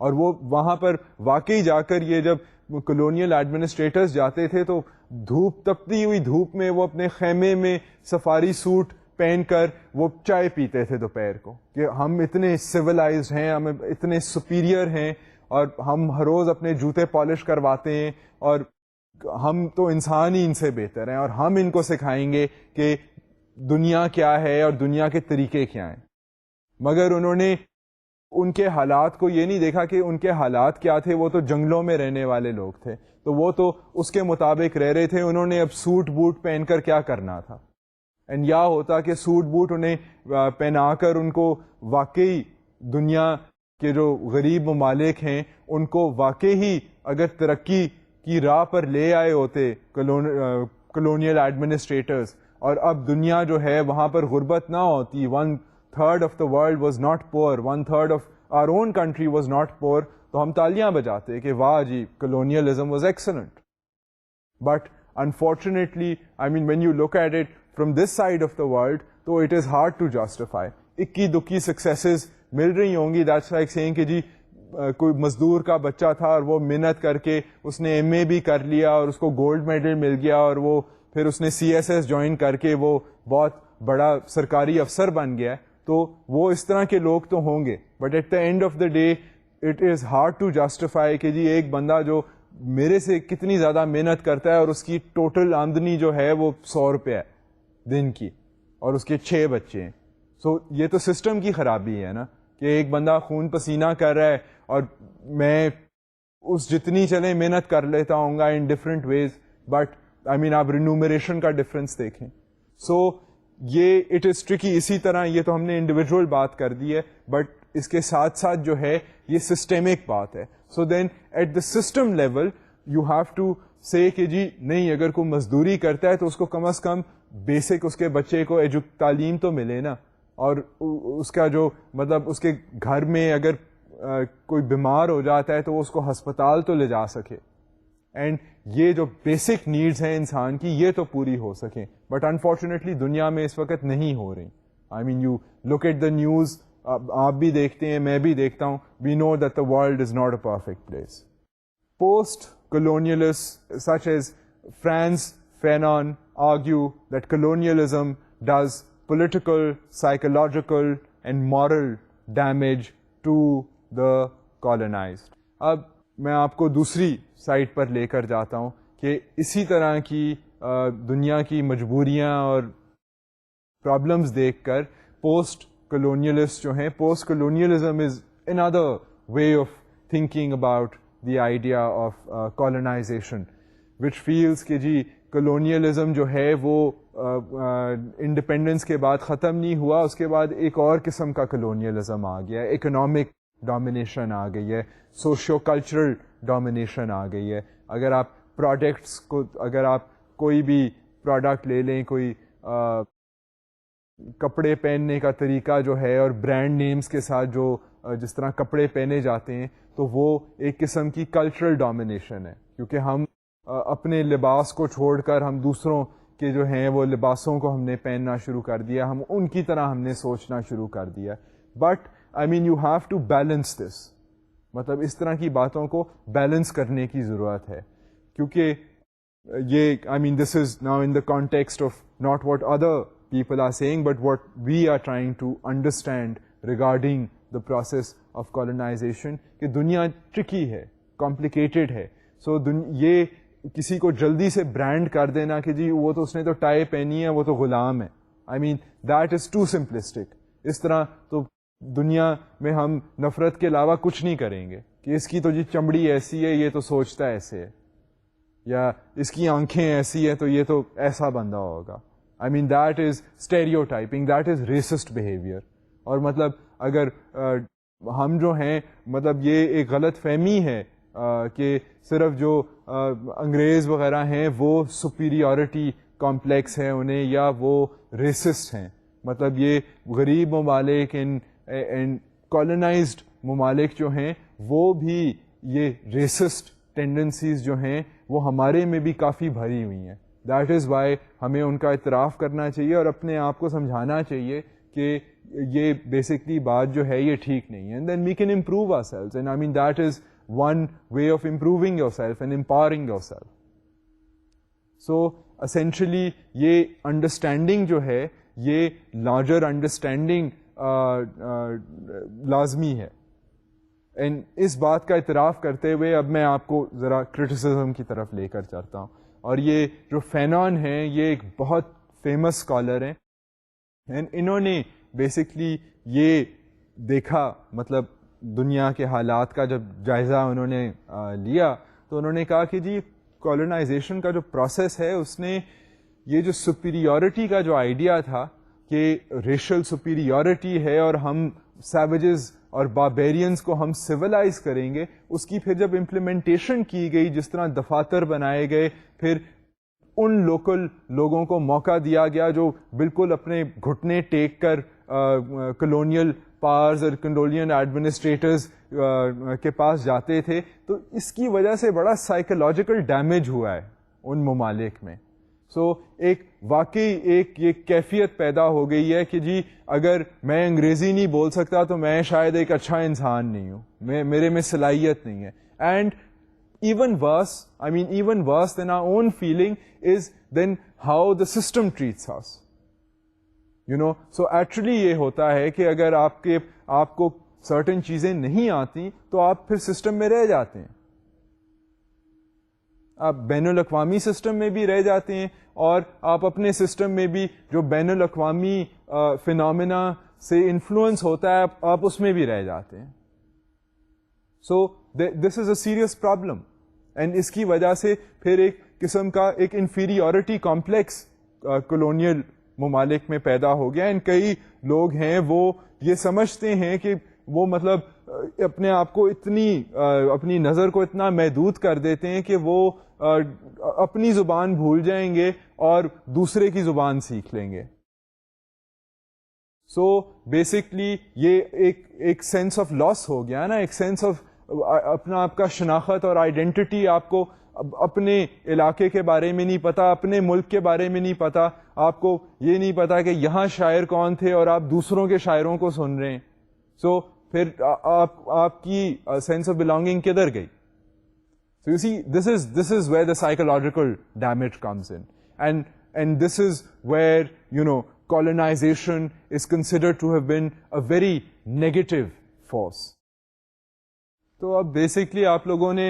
اور وہ وہاں پر واقعی جا کر یہ جب کلونیل ایڈمنسٹریٹرز جاتے تھے تو دھوپ, تپتی ہوئی دھوپ میں وہ اپنے خیمے میں سفاری سوٹ پہن کر وہ چائے پیتے تھے دوپہر کو, کہ ہم اتنے سویلائزڈ ہیں, ہم اتنے سپیریئر ہیں, اور ہم ہر روز اپنے جوتے پالش کرواتے ہیں, اور ہم تو انسان ہی ان سے بہتر ہیں, اور ہم ان کو سکھائیں گے کہ دنیا کیا ہے اور دنیا کے طریقے کیا ہیں. مگر انہوں نے ان کے حالات کو یہ نہیں دیکھا کہ ان کے حالات کیا تھے. وہ تو جنگلوں میں رہنے والے لوگ تھے, تو وہ تو اس کے مطابق رہ رہے تھے. انہوں نے اب سوٹ بوٹ پہن کر کیا کرنا تھا, اینڈ یا ہوتا کہ سوٹ بوٹ انہیں پہنا کر ان کو واقعی دنیا کے جو غریب ممالک ہیں ان کو واقعی ہی اگر ترقی کی راہ پر لے آئے ہوتے کلونیل ایڈمنسٹریٹرز, اور اب دنیا جو ہے وہاں پر غربت نہ ہوتی, 1/3 of the world was not poor, 1/3 of our own country was not poor, تو ہم تالیاں بجاتے کہ واہ جی colonialism was excellent. But unfortunately I mean when you look at it from this side of the world, تو it is hard to justify. اکی دکی سکسیسز مل رہی ہوں گی, دیٹس لائک سیئنگ کہ جی کوئی مزدور کا بچہ تھا اور وہ محنت کر کے اس نے ایم اے بھی کر لیا اور اس کو گولڈ میڈل مل گیا, اور وہ پھر اس نے سی ایس ایس جوائن کر کے وہ بہت بڑا سرکاری افسر بن گیا. تو وہ اس طرح کے لوگ تو ہوں گے, but at the end of the day it is hard to justify کہ جی ایک بندہ جو میرے سے کتنی زیادہ محنت کرتا ہے اور اس کی ٹوٹل آمدنی جو ہے وہ 100 روپے ہے دن کی, اور اس کے 6 بچے ہیں. سو یہ تو سسٹم کی خرابی ہے نا, کہ ایک بندہ خون پسینہ کر رہا ہے اور میں اس جتنی چلے محنت کر لیتا ہوں گا ان ڈفرینٹ ویز, بٹ آئی مین آپ رینومریشن کا ڈفرینس دیکھیں. سو یہ اٹ از ٹرکی. اسی طرح یہ تو ہم نے انڈیویجول بات کر دی ہے, بٹ اس کے ساتھ ساتھ جو ہے یہ سسٹمک بات ہے. So then at the system level you have to say کہ جی نہیں, اگر کوئی مزدوری کرتا ہے تو اس کو کم از کم بیسک اس کے بچے کو تعلیم تو ملے نا, اور اس کا جو مطلب اس کے گھر میں اگر کوئی بیمار ہو جاتا ہے تو وہ اس کو ہسپتال تو لے جا سکے, اینڈ یہ جو بیسک نیڈز ہیں انسان کی یہ تو پوری ہو سکیں. بٹ انفارچونیٹلی دنیا میں اس وقت نہیں ہو رہی. I mean you look at the news, آپ بھی دیکھتے ہیں, میں بھی دیکھتا ہوں. We know that the world is not a perfect place. Post colonialists such as Franz Fanon argue that colonialism does political, psychological and moral damage to the colonized. اب میں آپ کو دوسری سائٹ پر لے کر جاتا ہوں کہ اسی طرح کی دنیا کی مجبوریاں اور پرابلمز دیکھ کر پوسٹ کلونیلسٹ جو ہیں, post colonialism is another way of thinking about the idea of colonization, which feels کہ جی کلونیلزم جو ہے وہ انڈیپینڈنس کے بعد ختم نہیں ہوا, اس کے بعد ایک اور قسم کا کلونیلزم آ گیا ہے, اکنامک ڈومینیشن آ گئی ہے, سوشیو کلچرل ڈومینیشن آ گئی ہے. اگر آپ پروڈکٹس کو, اگر آپ کوئی بھی پروڈکٹ لے لیں, کوئی کپڑے پہننے کا طریقہ جو ہے اور برانڈ نیمز کے ساتھ جو جس طرح کپڑے پہنے جاتے ہیں, تو وہ ایک قسم کی کلچرل ڈومینیشن ہے, کیونکہ ہم اپنے لباس کو چھوڑ کر ہم دوسروں کے جو ہیں وہ لباسوں کو ہم نے پہننا شروع کر دیا, ہم ان کی طرح ہم نے سوچنا شروع کر دیا. But I mean you have to balance this, مطلب اس طرح کی باتوں کو بیلنس کرنے کی ضرورت ہے, کیونکہ یہ I mean this is now in the context of not what other people are saying, but what we are trying to understand regarding the process of colonization, کہ دنیا tricky ہے, complicated ہے. so یہ کسی کو جلدی سے برانڈ کر دینا کہ جی وہ تو اس نے تو ٹائی پہنی ہے, وہ تو غلام ہے, I mean that is too simplistic. اس طرح تو دنیا میں ہم نفرت کے علاوہ کچھ نہیں کریں گے کہ اس کی تو جی چمڑی ایسی ہے, یہ تو سوچتا ایسے ہے, یا اس کی آنکھیں ایسی ہیں تو یہ تو ایسا بندہ ہوگا. I mean that is stereotyping, that is racist behavior. اور مطلب اگر ہم جو ہیں مطلب یہ ایک غلط فہمی ہے کہ صرف جو انگریز وغیرہ ہیں وہ سپیریورٹی کمپلیکس ہے انہیں, یا وہ ریسسٹ ہیں. مطلب یہ غریب ممالک ان کالونائزڈ ممالک جو ہیں وہ بھی یہ ریسسٹ ٹینڈنسیز جو ہیں وہ ہمارے میں بھی کافی بھری ہوئی ہیں. دیٹ از وائی ہمیں ان کا اعتراف کرنا چاہیے اور اپنے آپ کو سمجھانا چاہیے کہ یہ بیسکلی بات جو ہے یہ ٹھیک نہیں ہے. And then we can improve ourselves, and I mean that is one way of improving yourself and empowering yourself. So essentially یہ انڈرسٹینڈنگ جو ہے یہ لارجر انڈرسٹینڈنگ لازمی ہے. اینڈ اس بات کا اعتراف کرتے ہوئے اب میں آپ کو ذرا کرٹیسزم کی طرف لے کر چلتا ہوں. اور یہ جو فینون ہیں یہ ایک بہت فیمس اسکالر ہیں, اینڈ انہوں نے بیسکلی یہ دیکھا, مطلب دنیا کے حالات کا جب جائزہ انہوں نے لیا تو انہوں نے کہا کہ جی کالونائزیشن کا جو پروسیس ہے اس نے یہ جو سپیریورٹی کا جو آئیڈیا تھا کہ ریشل سپیریورٹی ہے اور ہم سیویجز اور باربیرینز کو ہم سویلائز کریں گے, اس کی پھر جب امپلیمنٹیشن کی گئی, جس طرح دفاتر بنائے گئے, پھر ان لوکل لوگوں کو موقع دیا گیا جو بالکل اپنے گھٹنے ٹیک کر کلونیل پاورز اور کلونیل ایڈمنسٹریٹرز کے پاس جاتے تھے, تو اس کی وجہ سے بڑا سائیکولوجیکل ڈیمیج ہوا ہے ان ممالک میں. سو ایک واقعی ایک یہ کیفیت پیدا ہو گئی ہے کہ جی اگر میں انگریزی نہیں بول سکتا تو میں شاید ایک اچھا انسان نہیں ہوں, میرے میں صلاحیت نہیں ہے. And even worse, I mean even worse than our own feeling is then how the system treats us. You know, so actually یہ ہوتا ہے کہ اگر آپ کو certain چیزیں نہیں آتی تو آپ پھر سسٹم میں رہ جاتے ہیں, آپ بین الاقوامی سسٹم میں بھی رہ جاتے ہیں اور آپ اپنے سسٹم میں بھی جو بین الاقوامی فینومینا سے انفلوئنس ہوتا ہے آپ اس میں بھی رہ جاتے ہیں. سو this is a serious problem, and اس کی وجہ سے پھر ایک قسم کا ایک انفیریورٹی کمپلیکس کلونیل ممالک میں پیدا ہو گیا. اینڈ کئی لوگ ہیں وہ یہ سمجھتے ہیں کہ وہ مطلب اپنے آپ کو اپنی نظر کو اتنا محدود کر دیتے ہیں کہ وہ اپنی زبان بھول جائیں گے اور دوسرے کی زبان سیکھ لیں گے. سو بیسکلی یہ ایک سینس آف لاس ہو گیا نا, ایک سینس آف اپنا آپ کا شناخت اور آئیڈینٹی, آپ کو اپنے علاقے کے بارے میں نہیں پتا, اپنے ملک کے بارے میں نہیں پتا, آپ کو یہ نہیں پتا کہ یہاں شاعر کون تھے اور آپ دوسروں کے شاعروں کو سن رہے ہیں. سو پھر آپ کی سینس آف بلانگنگ کدھر گئی؟ So you see, this is where the psychological damage comes in, and this is where, you know, colonization is considered to have been a very negative force. تو اب بیسکلی آپ لوگوں نے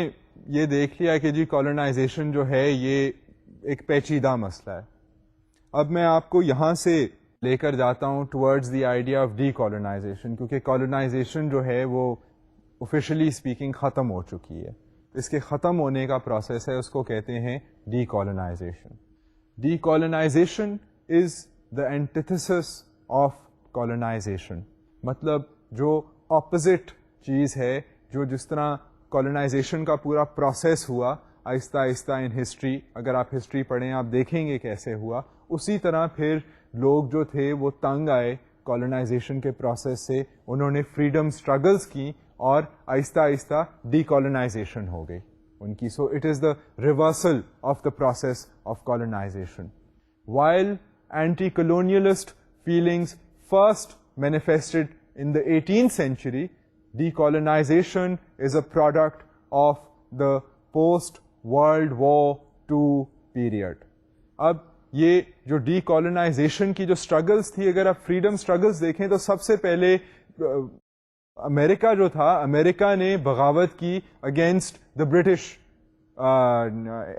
یہ دیکھ لیا کہ جی کالونائزیشن جو ہے یہ ایک پیچیدہ مسئلہ ہے. اب میں آپ کو یہاں سے لے کر جاتا ہوں towards the idea of decolonization, کیونکہ کالونائزیشن جو ہے وہ آفیشلی اسپیکنگ ختم ہو چکی ہے. اس کے ختم ہونے کا پروسیس ہے, اس کو کہتے ہیں decolonization. Decolonization is the antithesis of colonization, مطلب جو اپوزٹ چیز ہے, جو جس طرح کالونائزیشن کا پورا پروسیس ہوا آہستہ آہستہ ان ہسٹری, اگر آپ ہسٹری پڑھیں آپ دیکھیں گے کیسے ہوا, اسی طرح پھر لوگ جو تھے وہ تنگ آئے کالونائزیشن کے پروسیس سے, انہوں نے فریڈم اسٹرگلس کی اور آہستہ آہستہ ڈی کالونائزیشن ہو گئی ان کی. So it is the reversal of the process of colonization. While anti colonialist feelings first manifested in the 18th century, decolonization is a product of the post-World War II period. اب یہ جو D colonisation کی جو struggles تھی, اگر آپ freedom struggles دیکھیں تو سب سے پہلے امریکہ جو تھا, امریکہ نے بغاوت کی اگینسٹ دا برٹش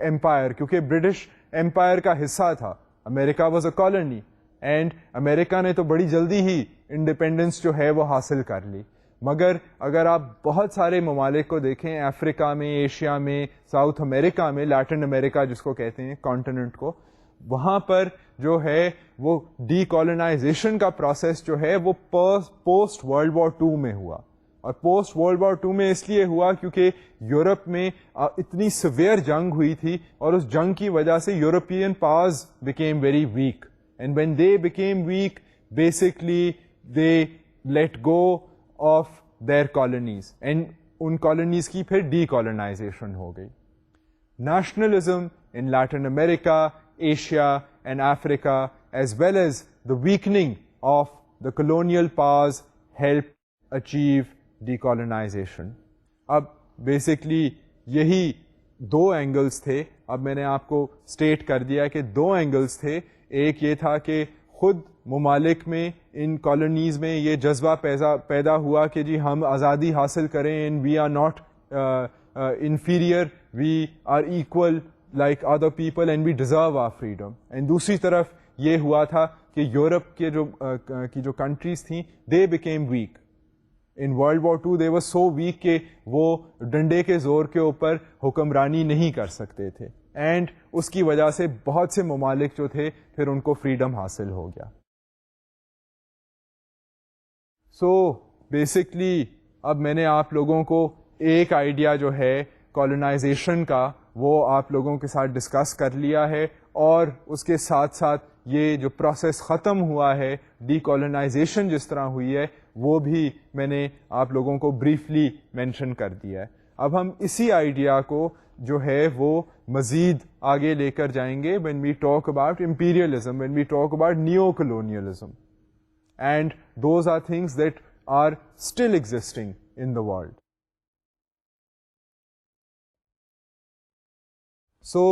امپائر, کیونکہ برٹش امپائر کا حصہ تھا. امریکہ واز اے کالونی, اینڈ امریکہ نے تو بڑی جلدی ہی انڈیپینڈنس جو ہے وہ حاصل کر لی. مگر اگر آپ بہت سارے ممالک کو دیکھیں, افریقہ میں, ایشیا میں, ساؤتھ امریکہ میں, لیٹن امریکہ جس کو کہتے ہیں کانٹیننٹ کو, وہاں پر جو ہے وہ ڈی کالونائزیشن کا پروسیس جو ہے وہ پوسٹ ورلڈ وار II میں ہوا. اور پوسٹ ورلڈ وار II میں اس لیے ہوا کیونکہ یورپ میں اتنی سویئر جنگ ہوئی تھی, اور اس جنگ کی وجہ سے European powers became very weak, and when they became weak basically they let go of their colonies and ان colonies کی پھر decolonization ہو گئی. Nationalism in Latin America, Asia and Africa, as well as the weakening of the colonial powers, helped achieve decolonization. اب basically یہی دو angles تھے. اب میں نے آپ کو اسٹیٹ کر دیا کہ دو اینگلس تھے. ایک یہ تھا کہ خود ممالک میں ان کالونیز میں یہ جذبہ پیدا ہوا کہ جی ہم آزادی حاصل کریں and we are not inferior, we are equal like other people and we deserve our freedom. And دوسری طرف یہ ہوا تھا کہ یورپ کے جو کنٹریز تھیں they became weak. In World War Two they were so weak کہ وہ ڈنڈے کے زور کے اوپر حکمرانی نہیں کر سکتے تھے, اینڈ اس کی وجہ سے بہت سے ممالک جو تھے پھر ان کو فریڈم حاصل ہو گیا. سو بیسکلی اب میں نے آپ لوگوں کو ایک آئیڈیا جو ہے کالونائزیشن کا وہ آپ لوگوں کے ساتھ ڈسکس کر لیا ہے, اور اس کے ساتھ ساتھ یہ جو پروسیس ختم ہوا ہے ڈی کالونائزیشن جس طرح ہوئی ہے وہ بھی میں نے آپ لوگوں کو بریفلی مینشن کر دیا ہے. اب ہم اسی آئیڈیا کو جو ہے وہ مزید آگے لے کر جائیں گے when we talk about imperialism, when we talk about neo-colonialism, and those are things that are still existing in the world. So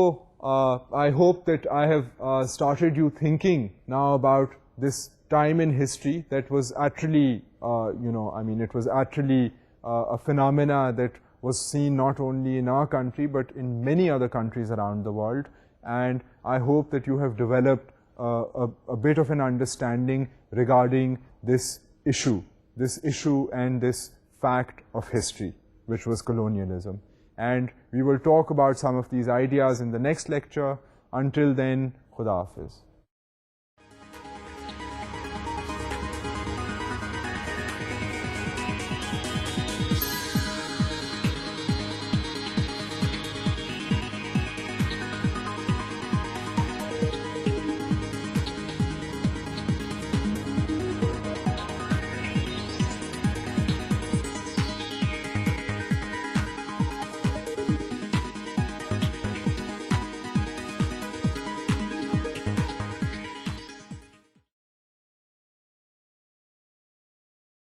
I hope that I have started you thinking now about this time in history that was actually it was actually a phenomena that was seen not only in our country but in many other countries around the world, and I hope that you have developed a bit of an understanding regarding this issue and this fact of history, which was colonialism. And we will talk about some of these ideas in the next lecture. Until then, Khuda Hafiz.